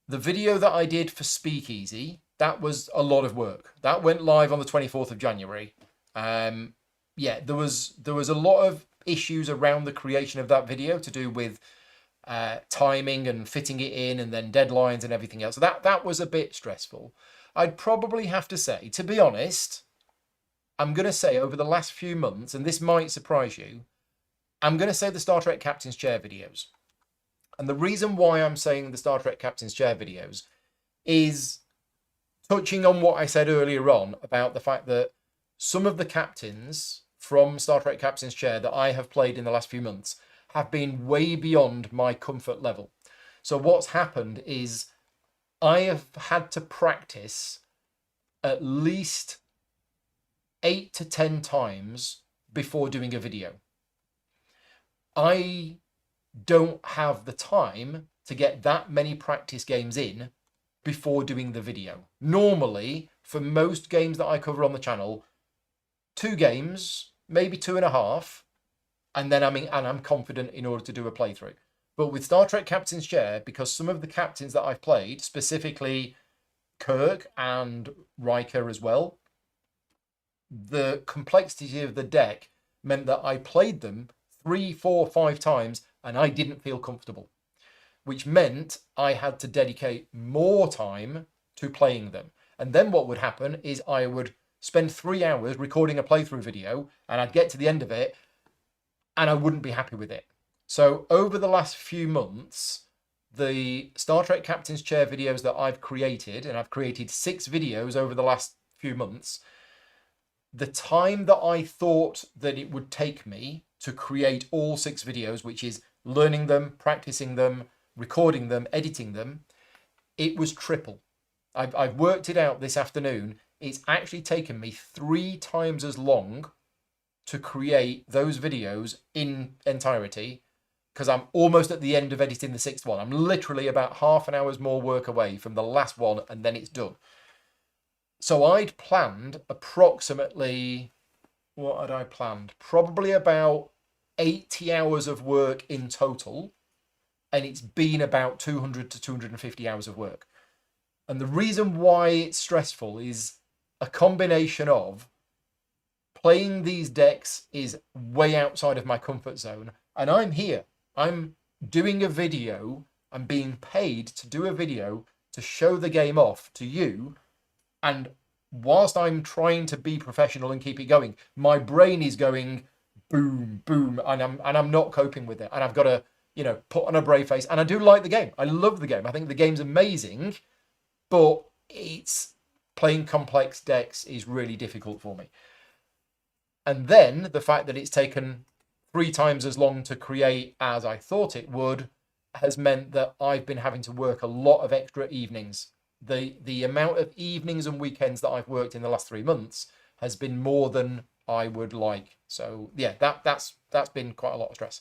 video that I did for Speakeasy, that was a lot of work. That went live on the 24th of January. Yeah, there was a lot of issues around the creation of that video to do with timing and fitting it in, and then deadlines and everything else. So that was a bit stressful. I'd probably have to say, to be honest, I'm going to say over the last few months, and this might surprise you, I'm going to say the Star Trek Captain's Chair videos. And the reason why I'm saying the Star Trek Captain's Chair videos is touching on what I said earlier on about the fact that some of the captains from Star Trek Captain's Chair that I have played in the last few months have been way beyond my comfort level. So what's happened is I have had to practice at least 8 to 10 times before doing a video. I don't have the time to get that many practice games in before doing the video. Normally, for most games that I cover on the channel, 2 games, maybe 2.5, and then I'm confident in order to do a playthrough. But with Star Trek Captain's Chair, because some of the captains that I've played, specifically Kirk and Riker as well, the complexity of the deck meant that I played them 3, 4, 5 times and I didn't feel comfortable, which meant I had to dedicate more time to playing them. And then what would happen is I would spend 3 hours recording a playthrough video, and I'd get to the end of it and I wouldn't be happy with it. So over the last few months, the Star Trek Captain's Chair videos that I've created, and I've created 6 videos over the last few months, the time that I thought that it would take me to create all 6 videos, which is learning them, practicing them, recording them, editing them, it was triple. I've worked it out this afternoon. It's actually taken me 3 times as long to create those videos in entirety, because I'm almost at the end of editing the 6th one. I'm literally about half an hour's more work away from the last one, and then it's done. So I'd planned approximately, what had I planned? Probably about 80 hours of work in total, and it's been about 200 to 250 hours of work. And the reason why it's stressful is a combination of playing these decks is way outside of my comfort zone, and I'm here. I'm doing a video. I'm being paid to do a video to show the game off to you, and whilst I'm trying to be professional and keep it going, my brain is going boom, boom, and I'm not coping with it, and I've got to, put on a brave face. And I do like the game. I love the game. I think the game's amazing, but it's playing complex decks is really difficult for me. And then the fact that it's taken 3 times as long to create as I thought it would has meant that I've been having to work a lot of extra evenings. The amount of evenings and weekends that I've worked in the last 3 months has been more than I would like. So yeah, that's been quite a lot of stress.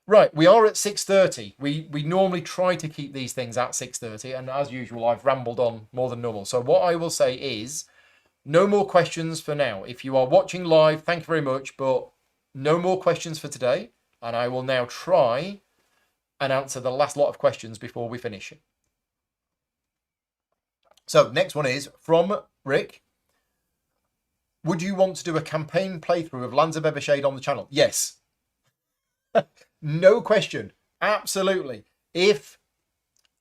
Right, we are at 6:30. We normally try to keep these things at 6:30, and as usual, I've rambled on more than normal. So what I will say is, no more questions for now. If you are watching live, thank you very much, but no more questions for today. And I will now try and answer the last lot of questions before we finish. So next one is from Rick. Would you want to do a campaign playthrough of Lands of Evershade on the channel? Yes. No question. Absolutely. If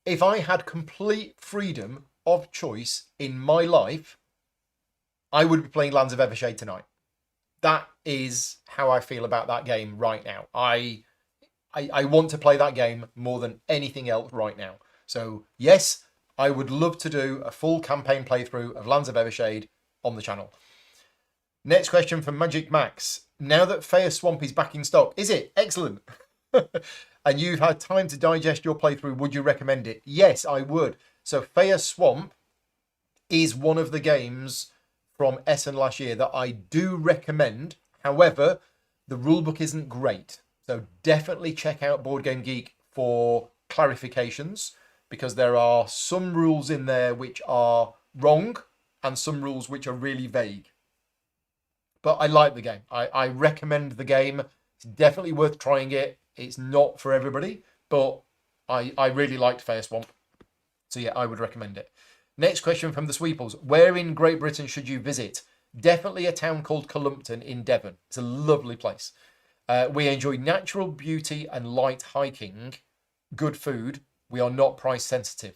I had complete freedom of choice in my life, I would be playing Lands of Evershade tonight. That is how I feel about that game right now. I want to play that game more than anything else right now. So yes, I would love to do a full campaign playthrough of Lands of Evershade on the channel. Next question from Magic Max. Now that Faya Swamp is back in stock, is it? Excellent. And you've had time to digest your playthrough, would you recommend it? Yes, I would. So Faya Swamp is one of the games from Essen last year that I do recommend. However, the rulebook isn't great. So definitely check out Board Game Geek for clarifications, because there are some rules in there which are wrong and some rules which are really vague. But I like the game. I recommend the game. It's definitely worth trying it. It's not for everybody, but I really liked Faya Swamp. So yeah, I would recommend it. Next question from the Sweeples. Where in Great Britain should you visit? Definitely a town called Columpton in Devon. It's a lovely place. We enjoy natural beauty and light hiking, good food. We are not price sensitive.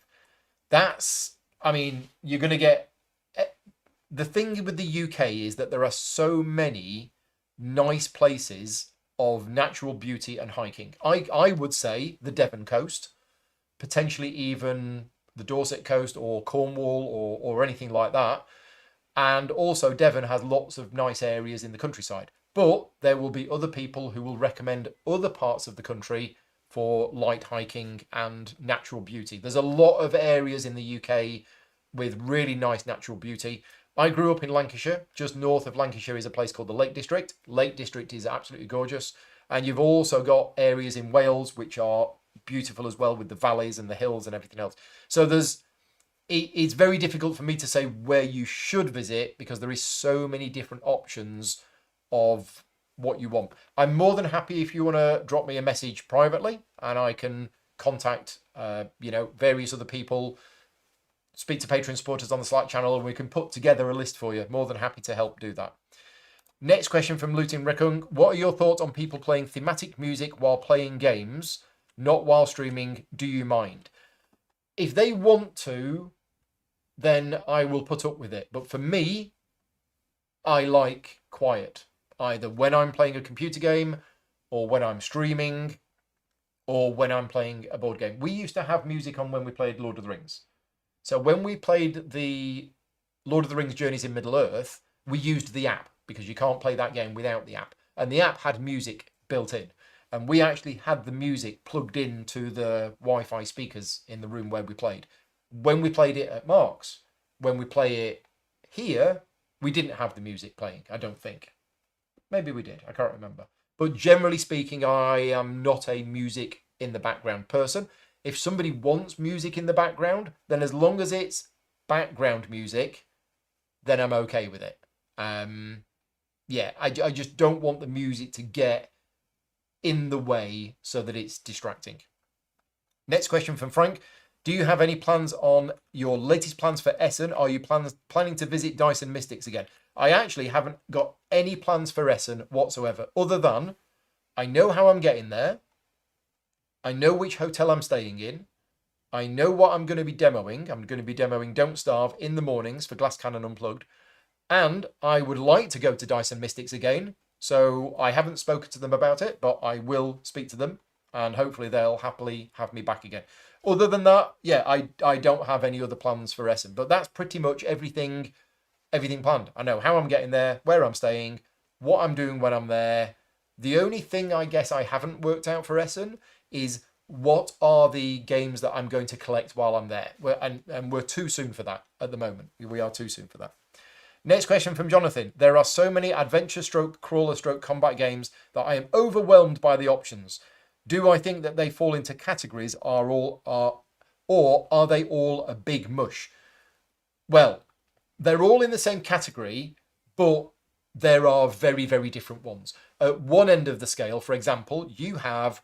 You're going to get... The thing with the UK is that there are so many nice places of natural beauty and hiking. I would say the Devon coast, potentially even the Dorset coast or Cornwall or anything like that. And also Devon has lots of nice areas in the countryside. But there will be other people who will recommend other parts of the country for light hiking and natural beauty. There's a lot of areas in the UK with really nice natural beauty. I grew up in Lancashire. Just north of Lancashire is a place called the Lake District. Lake District is absolutely gorgeous. And you've also got areas in Wales which are beautiful as well, with the valleys and the hills and everything else. So it's very difficult for me to say where you should visit, because there is so many different options of what you want. I'm more than happy if you want to drop me a message privately, and I can contact various other people, speak to Patreon supporters on the Slack channel, and we can put together a list for you. More than happy to help do that. Next question from Lutin Rekung. What are your thoughts on people playing thematic music while playing games, not while streaming? Do you mind? If they want to, then I will put up with it. But for me, I like quiet, either when I'm playing a computer game or when I'm streaming or when I'm playing a board game. We used to have music on when we played Lord of the Rings. So when we played the Lord of the Rings Journeys in Middle-earth, we used the app, because you can't play that game without the app. And the app had music built in. And we actually had the music plugged into the Wi-Fi speakers in the room where we played. When we played it at Mark's, when we play it here, we didn't have the music playing, I don't think. Maybe we did, I can't remember. But generally speaking, I am not a music in the background person. If somebody wants music in the background, then as long as it's background music, then I'm okay with it. Yeah, I just don't want the music to get in the way so that it's distracting. Next question from Frank. Do you have any plans on your latest plans for Essen? Are you planning to visit Dyson Mystics again? I actually haven't got any plans for Essen whatsoever, other than I know how I'm getting there. I know which hotel I'm staying in. I know what I'm going to be demoing. I'm going to be demoing Don't Starve in the mornings for Glass Cannon Unplugged. And I would like to go to Dyson Mystics again. So I haven't spoken to them about it, but I will speak to them. And hopefully they'll happily have me back again. Other than that, yeah, I don't have any other plans for Essen. But that's pretty much everything planned. I know how I'm getting there, where I'm staying, what I'm doing when I'm there. The only thing I guess I haven't worked out for Essen is what are the games that I'm going to collect while I'm there. And we're too soon for that at the moment. We are too soon for that. Next question from Jonathan. There are so many adventure stroke, crawler stroke combat games that I am overwhelmed by the options. Do I think that they fall into categories or are they all a big mush? Well, they're all in the same category, but there are very, very different ones. At one end of the scale, for example, you have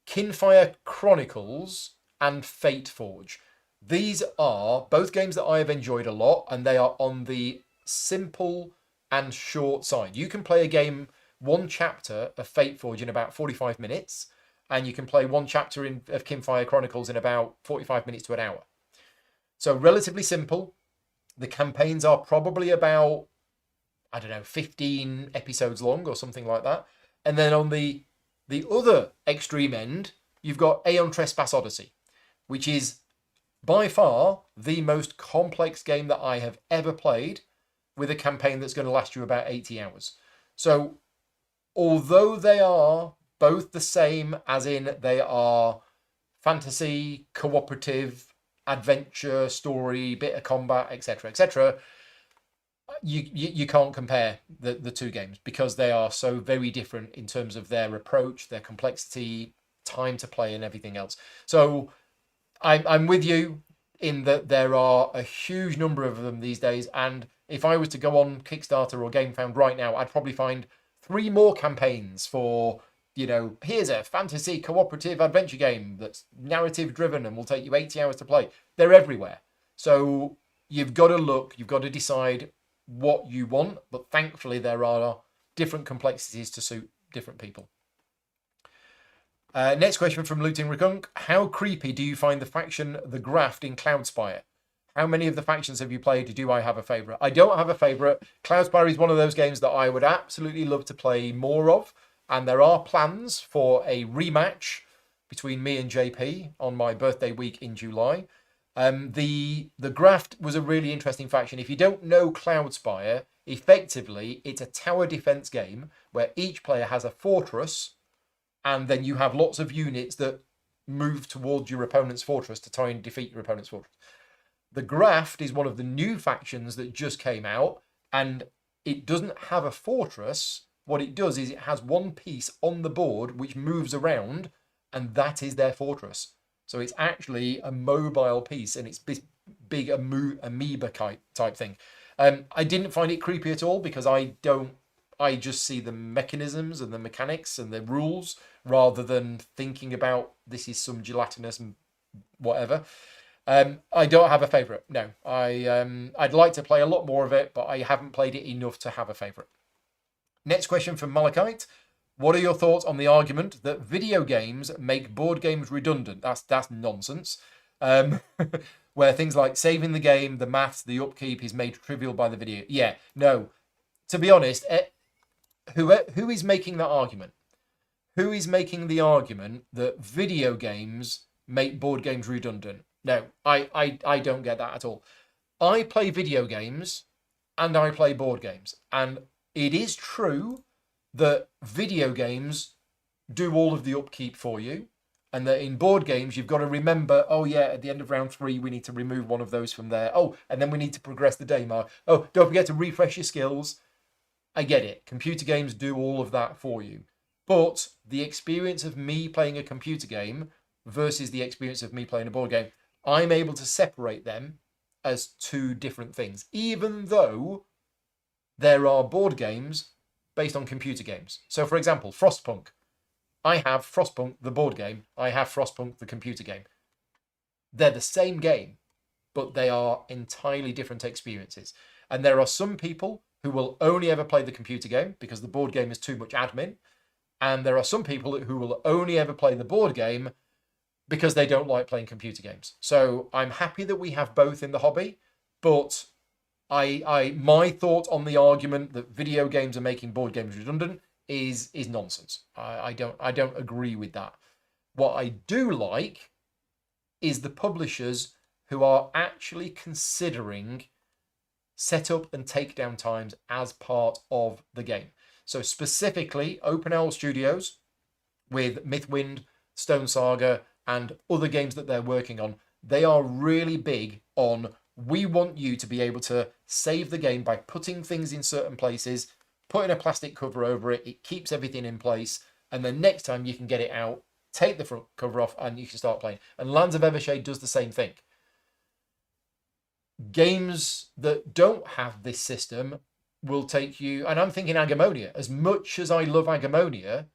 Kinfire Chronicles and Fate Forge. These are both games that I have enjoyed a lot, and they are on the simple and short side. You can play a game, one chapter of Fate Forge in about 45 minutes, and you can play one chapter of Kinfire Chronicles in about 45 minutes to an hour. So relatively simple. The campaigns are probably about, 15 episodes long or something like that. And then on the other extreme end, you've got Aeon Trespass Odyssey, which is by far the most complex game that I have ever played, with a campaign that's going to last you about 80 hours. So although they are both the same, as in they are fantasy, cooperative, adventure, story, bit of combat, etc., etc., you can't compare the two games because they are so very different in terms of their approach, their complexity, time to play, and everything else. So I'm with you in that there are a huge number of them these days, and if I was to go on Kickstarter or GameFound right now, I'd probably find 3 more campaigns for, here's a fantasy cooperative adventure game that's narrative driven and will take you 80 hours to play. They're everywhere. So you've got to look, you've got to decide what you want, but thankfully there are different complexities to suit different people. Next question from Looting Rakunk. How creepy do you find the faction The Graft in Cloudspire? How many of the factions have you played? Do I have a favourite? I don't have a favourite. Cloudspire is one of those games that I would absolutely love to play more of. And there are plans for a rematch between me and JP on my birthday week in July. The Graft was a really interesting faction. If you don't know Cloudspire, effectively, it's a tower defense game where each player has a fortress, and then you have lots of units that move towards your opponent's fortress to try and defeat your opponent's fortress. The Graft is one of the new factions that just came out, and it doesn't have a fortress. What it does is it has one piece on the board which moves around, and that is their fortress. So it's actually a mobile piece, and it's this big amoeba type thing. I didn't find it creepy at all because I just see the mechanisms and the mechanics and the rules rather than thinking about this is some gelatinous and whatever. I don't have a favourite. No, I'd like to play a lot more of it, but I haven't played it enough to have a favourite. Next question from Malachite. What are your thoughts on the argument that video games make board games redundant? That's nonsense. Where things like saving the game, the maths, the upkeep is made trivial by the video. Yeah, no. To be honest, who is making that argument? Who is making the argument that video games make board games redundant? No, I don't get that at all. I play video games and I play board games. And it is true that video games do all of the upkeep for you. And that in board games, you've got to remember, oh yeah, at the end of round 3, we need to remove one of those from there. Oh, and then we need to progress the day mark. Oh, don't forget to refresh your skills. I get it. Computer games do all of that for you. But the experience of me playing a computer game versus the experience of me playing a board game, I'm able to separate them as two different things, even though there are board games based on computer games. So, for example, Frostpunk. I have Frostpunk, the board game. I have Frostpunk, the computer game. They're the same game, but they are entirely different experiences. And there are some people who will only ever play the computer game because the board game is too much admin. And there are some people who will only ever play the board game because they don't like playing computer games. So I'm happy that we have both in the hobby, but my thought on the argument that video games are making board games redundant is nonsense. I don't agree with that. What I do like is the publishers who are actually considering setup and takedown times as part of the game. So specifically, Open Owl Studios with Mythwind, Stone Saga, and other games that they're working on, they are really big on, we want you to be able to save the game by putting things in certain places, putting a plastic cover over it, it keeps everything in place, and then next time you can get it out, take the front cover off, and you can start playing. And Lands of Evershade does the same thing. Games that don't have this system will take you, and I'm thinking Agamonia. As much as I love Agamonia,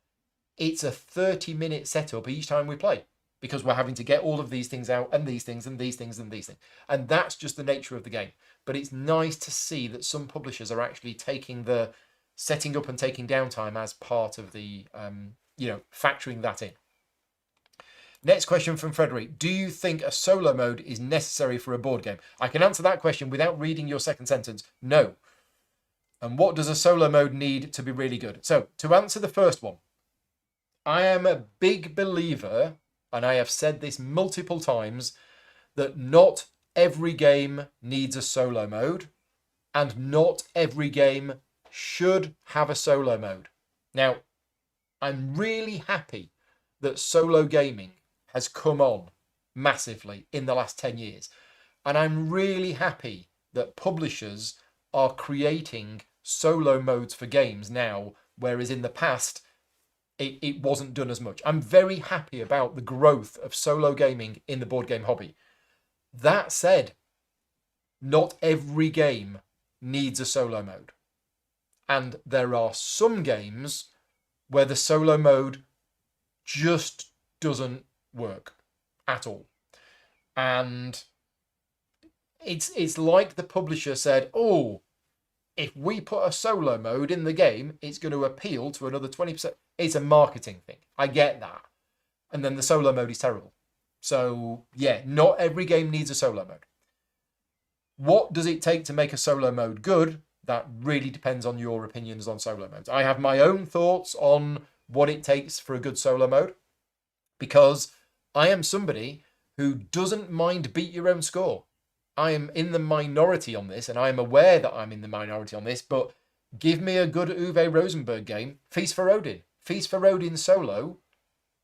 it's a 30-minute setup each time we play because we're having to get all of these things out and these things and these things and these things. And that's just the nature of the game. But it's nice to see that some publishers are actually taking the setting up and taking downtime as part of the, factoring that in. Next question from Frederick. Do you think a solo mode is necessary for a board game? I can answer that question without reading your second sentence. No. And what does a solo mode need to be really good? So to answer the first one, I am a big believer, and I have said this multiple times, that not every game needs a solo mode, and not every game should have a solo mode. Now, I'm really happy that solo gaming has come on massively in the last 10 years. And I'm really happy that publishers are creating solo modes for games now, whereas in the past, it wasn't done as much. I'm very happy about the growth of solo gaming in the board game hobby. That said, not every game needs a solo mode. And there are some games where the solo mode just doesn't work at all. And it's like the publisher said, oh, if we put a solo mode in the game, it's going to appeal to another 20%. It's a marketing thing. I get that. And then the solo mode is terrible. So yeah, not every game needs a solo mode. What does it take to make a solo mode good? That really depends on your opinions on solo modes. I have my own thoughts on what it takes for a good solo mode, because I am somebody who doesn't mind beat your own score. I am in the minority on this, and I am aware that I'm in the minority on this, but give me a good Uwe Rosenberg game, Feast for Odin. Feast for Odin solo,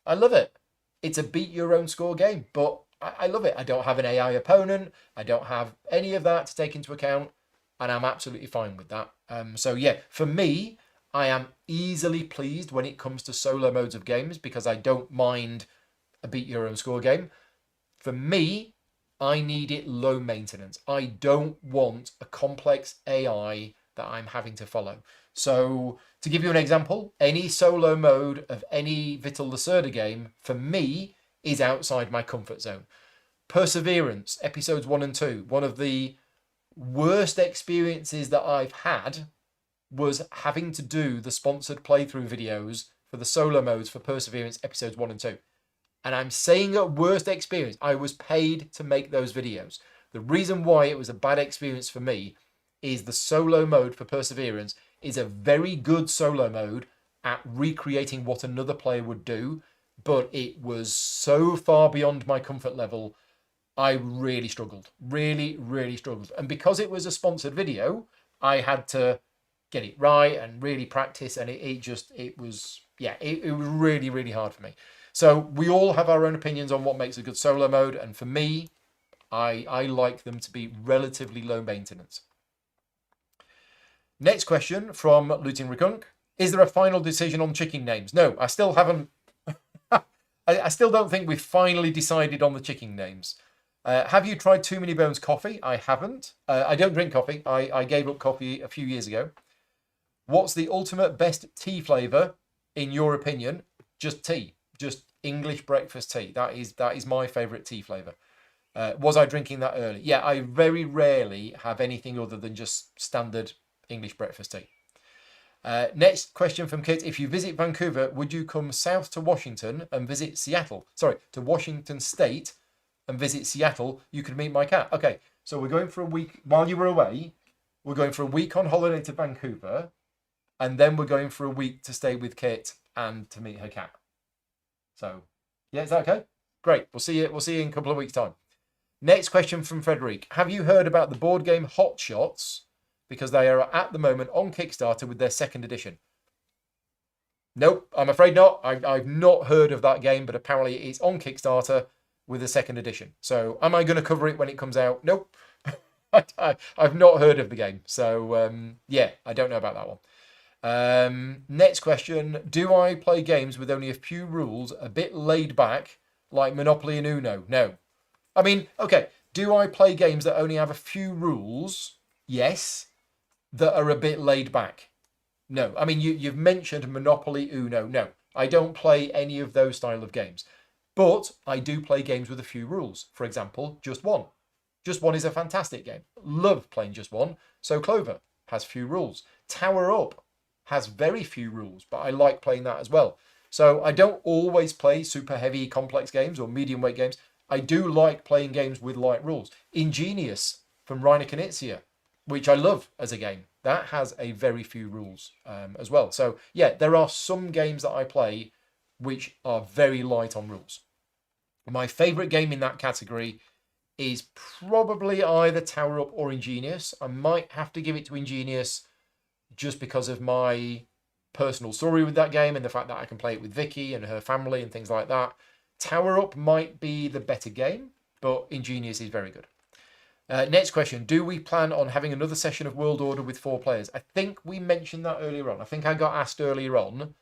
I love it. It's a beat your own score game, but I love it. I don't have an AI opponent. I don't have any of that to take into account, and I'm absolutely fine with that. So yeah, for me, I am easily pleased when it comes to solo modes of games because I don't mind a beat your own score game. For me, I need it low maintenance. I don't want a complex AI that I'm having to follow. So to give you an example, any solo mode of any Vital Lacerda game, for me, is outside my comfort zone. Perseverance, episodes 1 and 2, one of the worst experiences that I've had was having to do the sponsored playthrough videos for the solo modes for Perseverance episodes 1 and 2. And I'm saying a worst experience. I was paid to make those videos. The reason why it was a bad experience for me is the solo mode for Perseverance is a very good solo mode at recreating what another player would do, but it was so far beyond my comfort level, I really struggled. Really, really struggled. And because it was a sponsored video, I had to get it right and really practice. And it was really, really hard for me. So we all have our own opinions on what makes a good solo mode. And for me, I like them to be relatively low maintenance. Next question from Looting Rikunk. Is there a final decision on chicken names? No, I still haven't. I still don't think we've finally decided on the chicken names. Have you tried Too Many Bones coffee? I haven't. I don't drink coffee. I gave up coffee a few years ago. What's the ultimate best tea flavour, in your opinion? Just tea. Just English breakfast tea. That is my favourite tea flavour. Was I drinking that early? Yeah, I very rarely have anything other than just standard English breakfast tea. Next question from Kit. If you visit Vancouver, would you come south to Washington and visit Seattle? Sorry, to Washington State and visit Seattle. You could meet my cat. Okay, so we're going for a week. While you were away, we're going for a week on holiday to Vancouver. And then we're going for a week to stay with Kit and to meet her cat. So, yeah, is that okay? Great. We'll see you in a couple of weeks' time. Next question from Frederic. Have you heard about the board game Hot Shots? Because they are at the moment on Kickstarter with their second edition. Nope, I'm afraid not. I've not heard of that game, but apparently it's on Kickstarter with a second edition. So am I going to cover it when it comes out? Nope. I've not heard of the game. So, yeah, I don't know about that one. Next question. Do I play games with only a few rules, a bit laid back, like Monopoly and Uno? No. I mean, okay, do I play games that only have a few rules? Yes. That are a bit laid back? No. I mean, you've mentioned Monopoly, Uno. No, I don't play any of those style of games. But I do play games with a few rules. For example, Just One. Just One is a fantastic game. Love playing Just One. So Clover has few rules. Tower Up has very few rules, but I like playing that as well. So I don't always play super heavy, complex games or medium weight games. I do like playing games with light rules. Ingenious from Reiner Knizia, which I love as a game. That has a very few rules as well. So yeah, there are some games that I play which are very light on rules. My favourite game in that category is probably either Tower Up or Ingenious. I might have to give it to Ingenious just because of my personal story with that game and the fact that I can play it with Vicky and her family and things like that. Tower Up might be the better game, but Ingenious is very good. Next question. Do we plan on having another session of World Order with 4 players? I think we mentioned that earlier on. I think I got asked earlier on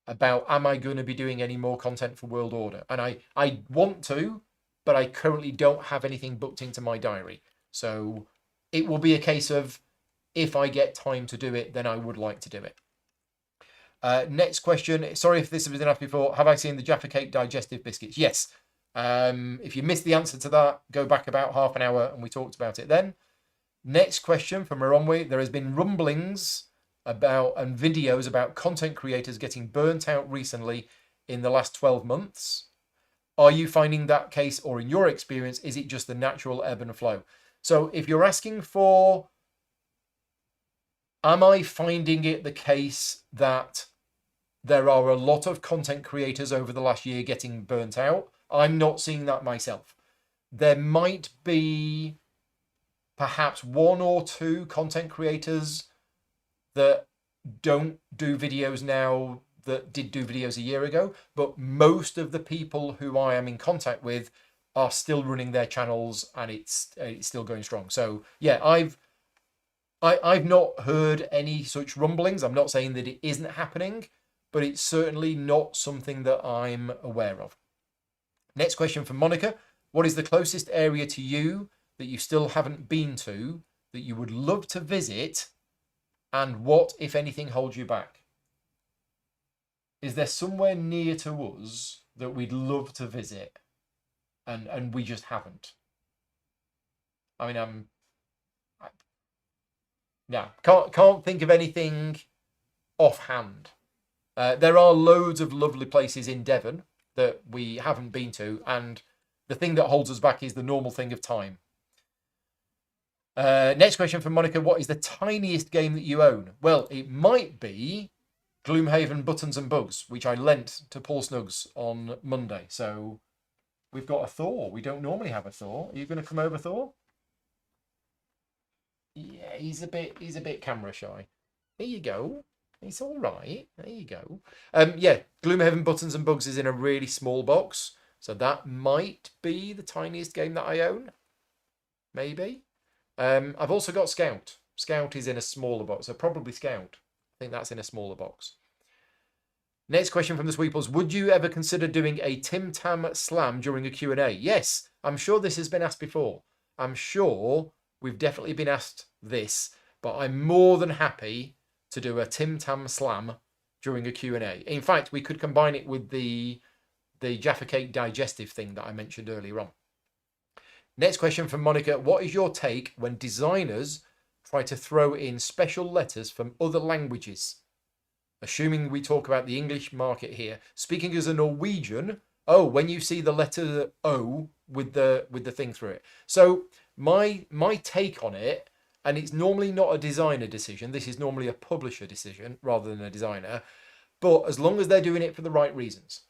about am I going to be doing any more content for World Order? And I want to, but I currently don't have anything booked into my diary. So it will be a case of if I get time to do it, then I would like to do it. Next question. Sorry if this has been asked before. Have I seen the Jaffa Cake digestive biscuits? Yes. If you missed the answer to that, go back about half an hour and we talked about it then. Next question from Maronwe. There has been rumblings about and videos about content creators getting burnt out recently in the last 12 months. Are you finding that case, or in your experience, is it just the natural ebb and flow? So if you're asking for, am I finding it the case that there are a lot of content creators over the last year getting burnt out? I'm not seeing that myself. There might be perhaps 1 or 2 content creators that don't do videos now that did do videos a year ago, but most of the people who I am in contact with are still running their channels and it's still going strong. So yeah, I've not heard any such rumblings. I'm not saying that it isn't happening, but it's certainly not something that I'm aware of. Next question from Monica. What is the closest area to you that you still haven't been to that you would love to visit, and what, if anything, holds you back? Is there somewhere near to us that we'd love to visit and we just haven't? I mean, can't think of anything offhand. There are loads of lovely places in Devon that we haven't been to, and the thing that holds us back is the normal thing of time. Next question from Monica. What is the tiniest game that you own? Well, it might be Gloomhaven Buttons and Bugs, which I lent to Paul Snuggs on Monday. So we've got a Thor. We don't normally have a Thor. Are you going to come over, Thor? Yeah, he's a bit camera shy. Here you go. It's all right. There you go. Yeah, Gloomhaven Buttons and Bugs is in a really small box. So that might be the tiniest game that I own. Maybe. I've also got Scout. Scout is in a smaller box, so probably Scout. I think that's in a smaller box. Next question from the Sweeples. Would you ever consider doing a Tim Tam Slam during a Q&A? Yes, I'm sure this has been asked before. I'm sure we've definitely been asked this, but I'm more than happy to do a Tim Tam Slam during a Q&A. In fact, we could combine it with the Jaffa Cake digestive thing that I mentioned earlier on. Next question from Monica. What is your take when designers try to throw in special letters from other languages? Assuming we talk about the English market here. Speaking as a Norwegian, when you see the letter O with the thing through it. So my take on it, and it's normally not a designer decision. This is normally a publisher decision rather than a designer. But as long as they're doing it for the right reasons.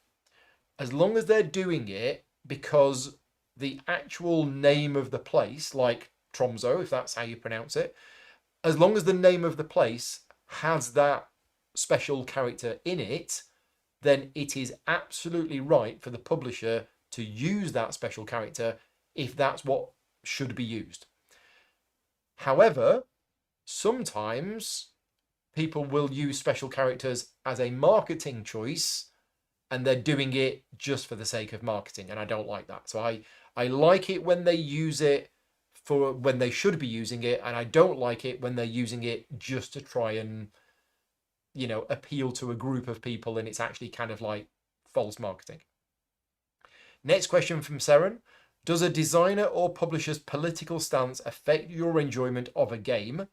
As long as they're doing it because the actual name of the place, like Tromsø, if that's how you pronounce it, as long as the name of the place has that special character in it, then it is absolutely right for the publisher to use that special character if that's what should be used. However, sometimes people will use special characters as a marketing choice and they're doing it just for the sake of marketing, and I don't like that. So I like it when they use it for when they should be using it, and I don't like it when they're using it just to try and, you know, appeal to a group of people, and it's actually kind of like false marketing. Next question from Seren. Does a designer or publisher's political stance affect your enjoyment of a game?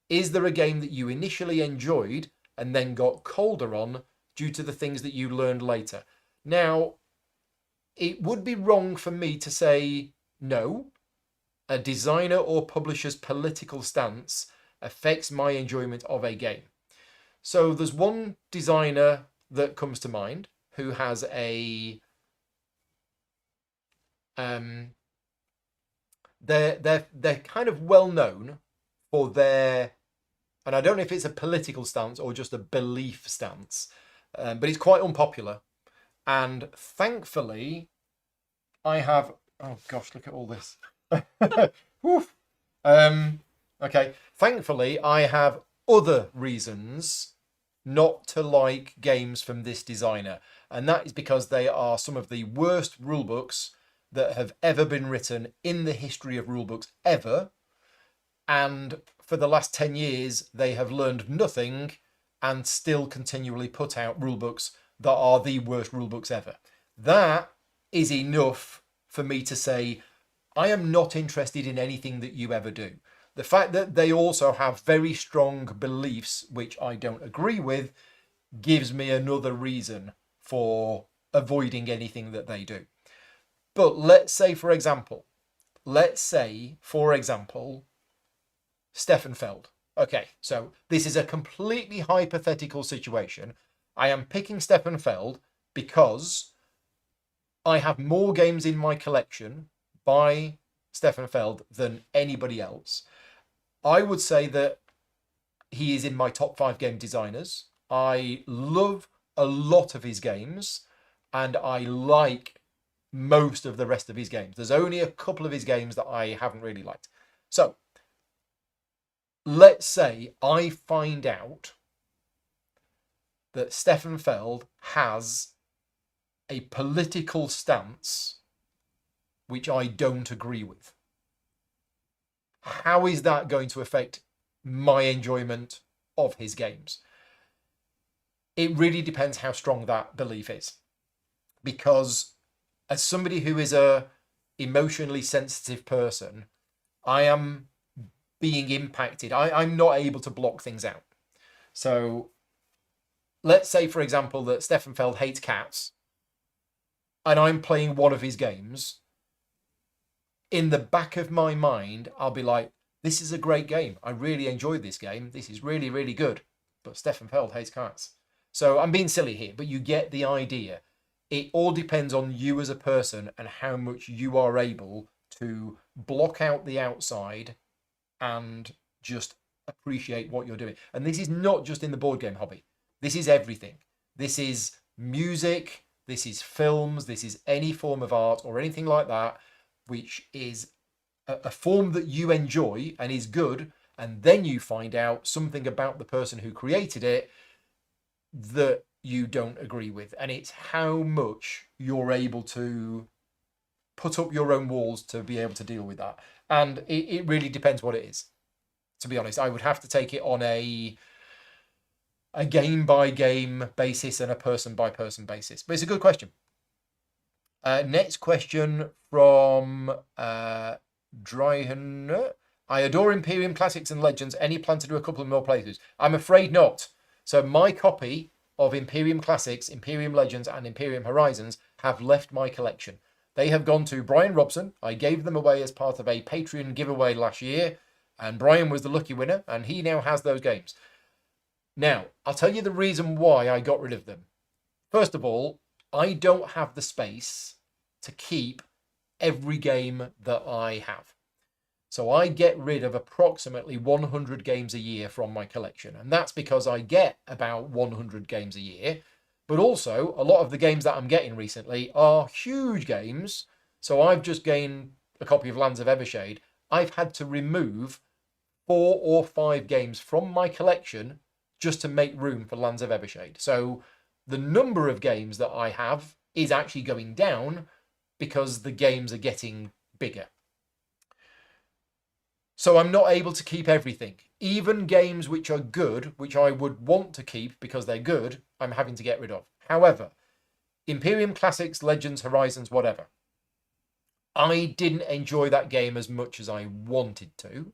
Is there a game that you initially enjoyed and then got colder on due to the things that you learned later? Now, it would be wrong for me to say no. A designer or publisher's political stance affects my enjoyment of a game. So there's one designer that comes to mind who has a they're kind of well known for their, and I don't know if it's a political stance or just a belief stance, but it's quite unpopular. And thankfully, I have, oh gosh, look at all this. Okay, thankfully, I have other reasons not to like games from this designer, and that is because they are some of the worst rulebooks that have ever been written in the history of rulebooks ever, and for the last 10 years they have learned nothing and still continually put out rulebooks that are the worst rulebooks ever. That is enough for me to say I am not interested in anything that you ever do. The fact that they also have very strong beliefs, which I don't agree with, gives me another reason for avoiding anything that they do. But let's say, for example, Stefan Feld. Okay, so this is a completely hypothetical situation. I am picking Stefan Feld because I have more games in my collection by Stefan Feld than anybody else. I would say that he is in my top 5 game designers. I love a lot of his games, and I like most of the rest of his games. There's only a couple of his games that I haven't really liked. So let's say I find out that Stefan Feld has a political stance which I don't agree with. How is that going to affect my enjoyment of his games? It really depends how strong that belief is. Because as somebody who is a emotionally sensitive person, I am being impacted. I'm not able to block things out. So let's say, for example, that Stefan Feld hates cats and I'm playing one of his games. In the back of my mind, I'll be like, this is a great game. I really enjoyed this game. This is really, really good. But Stefan Feld hates cats. So I'm being silly here, but you get the idea. It all depends on you as a person and how much you are able to block out the outside and just appreciate what you're doing. And this is not just in the board game hobby. This is everything. This is music, this is films, this is any form of art or anything like that, which is a form that you enjoy and is good, and then you find out something about the person who created it that you don't agree with. And it's how much you're able to put up your own walls to be able to deal with that. And it really depends what it is. To be honest, I would have to take it on a game by game basis and a person by person basis. But it's a good question. Next question from Dryhan. I adore Imperium Classics and Legends. Any plan to do a couple of more playthroughs? I'm afraid not. So my copy of Imperium Classics, Imperium Legends, and Imperium Horizons have left my collection. They have gone to Brian Robson. I gave them away as part of a Patreon giveaway last year, and Brian was the lucky winner, and he now has those games. Now, I'll tell you the reason why I got rid of them. First of all, I don't have the space to keep every game that I have. So I get rid of approximately 100 games a year from my collection. And that's because I get about 100 games a year. But also, a lot of the games that I'm getting recently are huge games. So I've just gained a copy of Lands of Evershade. I've had to remove 4 or 5 games from my collection just to make room for Lands of Evershade. So the number of games that I have is actually going down because the games are getting bigger. So I'm not able to keep everything. Even games which are good, which I would want to keep because they're good, I'm having to get rid of. However, Imperium Classics, Legends, Horizons, whatever. I didn't enjoy that game as much as I wanted to.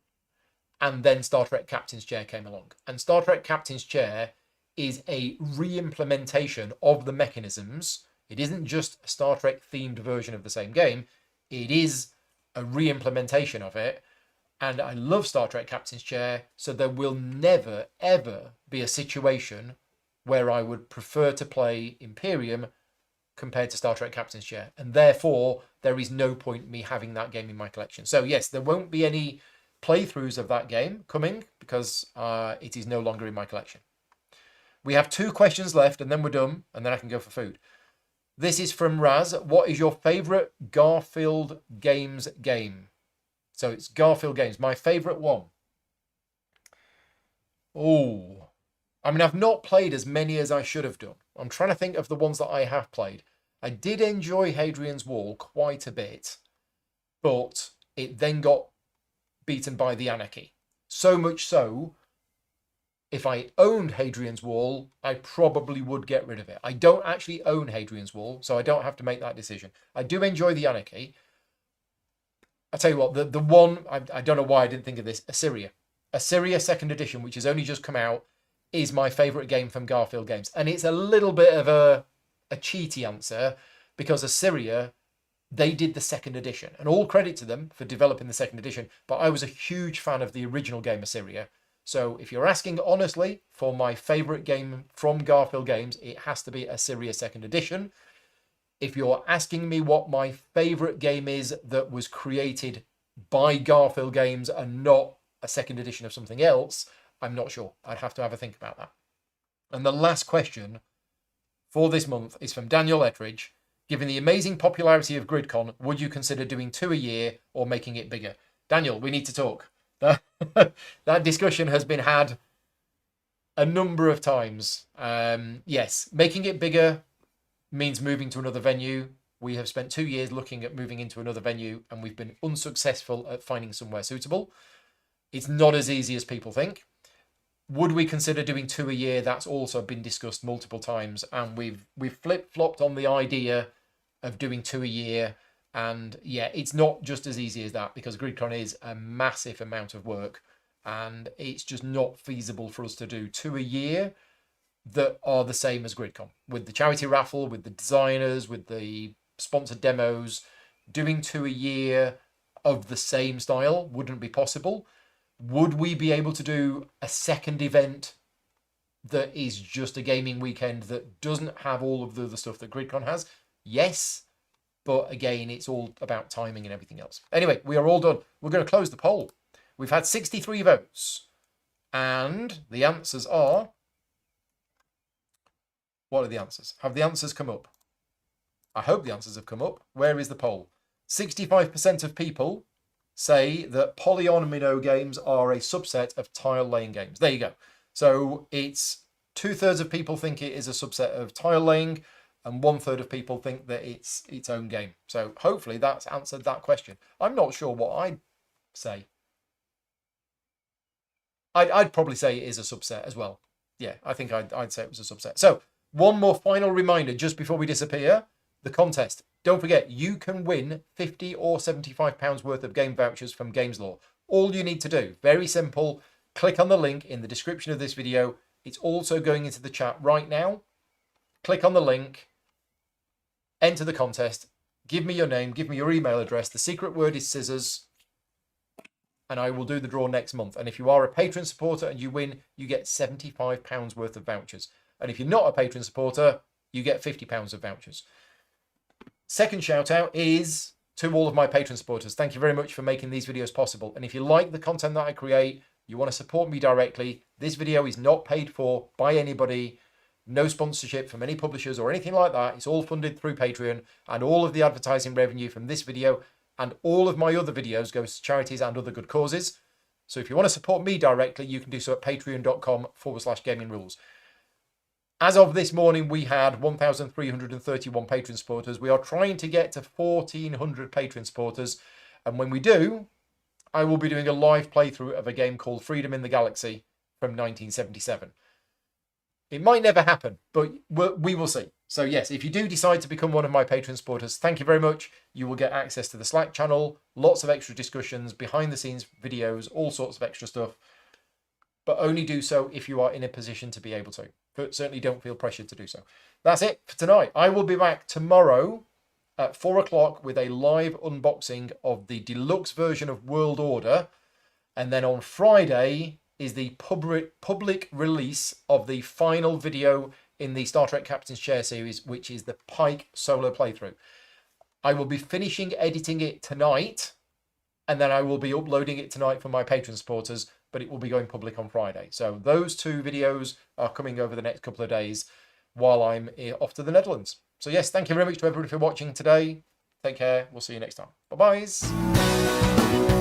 And then Star Trek Captain's Chair came along. And Star Trek Captain's Chair is a re-implementation of the mechanisms. It isn't just a Star Trek themed version of the same game. It is a re-implementation of it. And I love Star Trek Captain's Chair, so there will never, ever be a situation where I would prefer to play Imperium compared to Star Trek Captain's Chair. And therefore, there is no point in me having that game in my collection. So yes, there won't be any playthroughs of that game coming because it is no longer in my collection. We have 2 questions left and then we're done, and then I can go for food. This is from Raz. What is your favourite Garfield Games game? So it's Garfield Games. My favourite one. Oh, I mean, I've not played as many as I should have done. I'm trying to think of the ones that I have played. I did enjoy Hadrian's Wall quite a bit, but it then got beaten by the Anarchy. So much so, if I owned Hadrian's Wall, I probably would get rid of it. I don't actually own Hadrian's Wall, so I don't have to make that decision. I do enjoy the Anarchy. I'll tell you what, the one, I don't know why I didn't think of this, Assyria. Assyria 2nd edition, which has only just come out, is my favourite game from Garfield Games. And it's a little bit of a cheaty answer, because Assyria, they did the 2nd edition. And all credit to them for developing the 2nd edition, but I was a huge fan of the original game Assyria. So if you're asking honestly for my favourite game from Garfield Games, it has to be Assyria 2nd edition. If you're asking me what my favourite game is that was created by Garfield Games and not a 2nd edition of something else, I'm not sure. I'd have to have a think about that. And the last question for this month is from Daniel Ettridge. Given the amazing popularity of GridCon, would you consider doing 2 a year or making it bigger? Daniel, we need to talk. That discussion has been had a number of times. Yes, making it bigger means moving to another venue. We have spent 2 years looking at moving into another venue, and we've been unsuccessful at finding somewhere suitable. It's not as easy as people think. Would we consider doing 2 a year? That's also been discussed multiple times, and we've flip-flopped on the idea of doing 2 a year. And yeah, it's not just as easy as that, because GridCon is a massive amount of work, and it's just not feasible for us to do 2 a year that are the same as GridCon. With the charity raffle, with the designers, with the sponsored demos, doing 2 a year of the same style wouldn't be possible. Would we be able to do a second event that is just a gaming weekend that doesn't have all of the other stuff that GridCon has? Yes, but again, it's all about timing and everything else. Anyway, we are all done. We're going to close the poll. We've had 63 votes. And the answers are... What are the answers? Have the answers come up? I hope the answers have come up. Where is the poll? 65% of people say that polyomino games are a subset of tile laying games. There you go. So it's 2/3 of people think it is a subset of tile laying, and 1/3 of people think that it's its own game. So hopefully that's answered that question. I'm not sure what I'd say. I'd probably say it is a subset as well. Yeah, I think I'd say it was a subset. So one more final reminder just before we disappear. The contest. Don't forget, you can win £50 or £75 worth of game vouchers from Games Law. All you need to do, very simple, click on the link in the description of this video. It's also going into the chat right now. Click on the link, enter the contest, give me your name, give me your email address. The secret word is scissors, and I will do the draw next month. And if you are a Patreon supporter and you win, you get £75 worth of vouchers. And if you're not a Patreon supporter, you get £50 of vouchers. Second shout out is to all of my Patreon supporters. Thank you very much for making these videos possible. And if you like the content that I create, you want to support me directly, this video is not paid for by anybody. No sponsorship from any publishers or anything like that. It's all funded through Patreon, and all of the advertising revenue from this video and all of my other videos goes to charities and other good causes. So if you want to support me directly, you can do so at patreon.com/gaming rules. As of this morning, we had 1,331 Patreon supporters. We are trying to get to 1,400 Patreon supporters. And when we do, I will be doing a live playthrough of a game called Freedom in the Galaxy from 1977. It might never happen, but we will see. So yes, if you do decide to become one of my Patreon supporters, thank you very much. You will get access to the Slack channel, lots of extra discussions, behind the scenes videos, all sorts of extra stuff. But only do so if you are in a position to be able to. But certainly don't feel pressured to do so. That's it for tonight. I will be back tomorrow at 4 o'clock with a live unboxing of the deluxe version of World Order. And then on Friday is the public release of the final video in the Star Trek Captain's Chair series, which is the Pike solo playthrough. I will be finishing editing it tonight, and then I will be uploading it tonight for my Patreon supporters, but it will be going public on Friday. So those two videos are coming over the next couple of days while I'm off to the Netherlands. So yes, thank you very much to everybody for watching today. Take care. We'll see you next time. Bye-bye.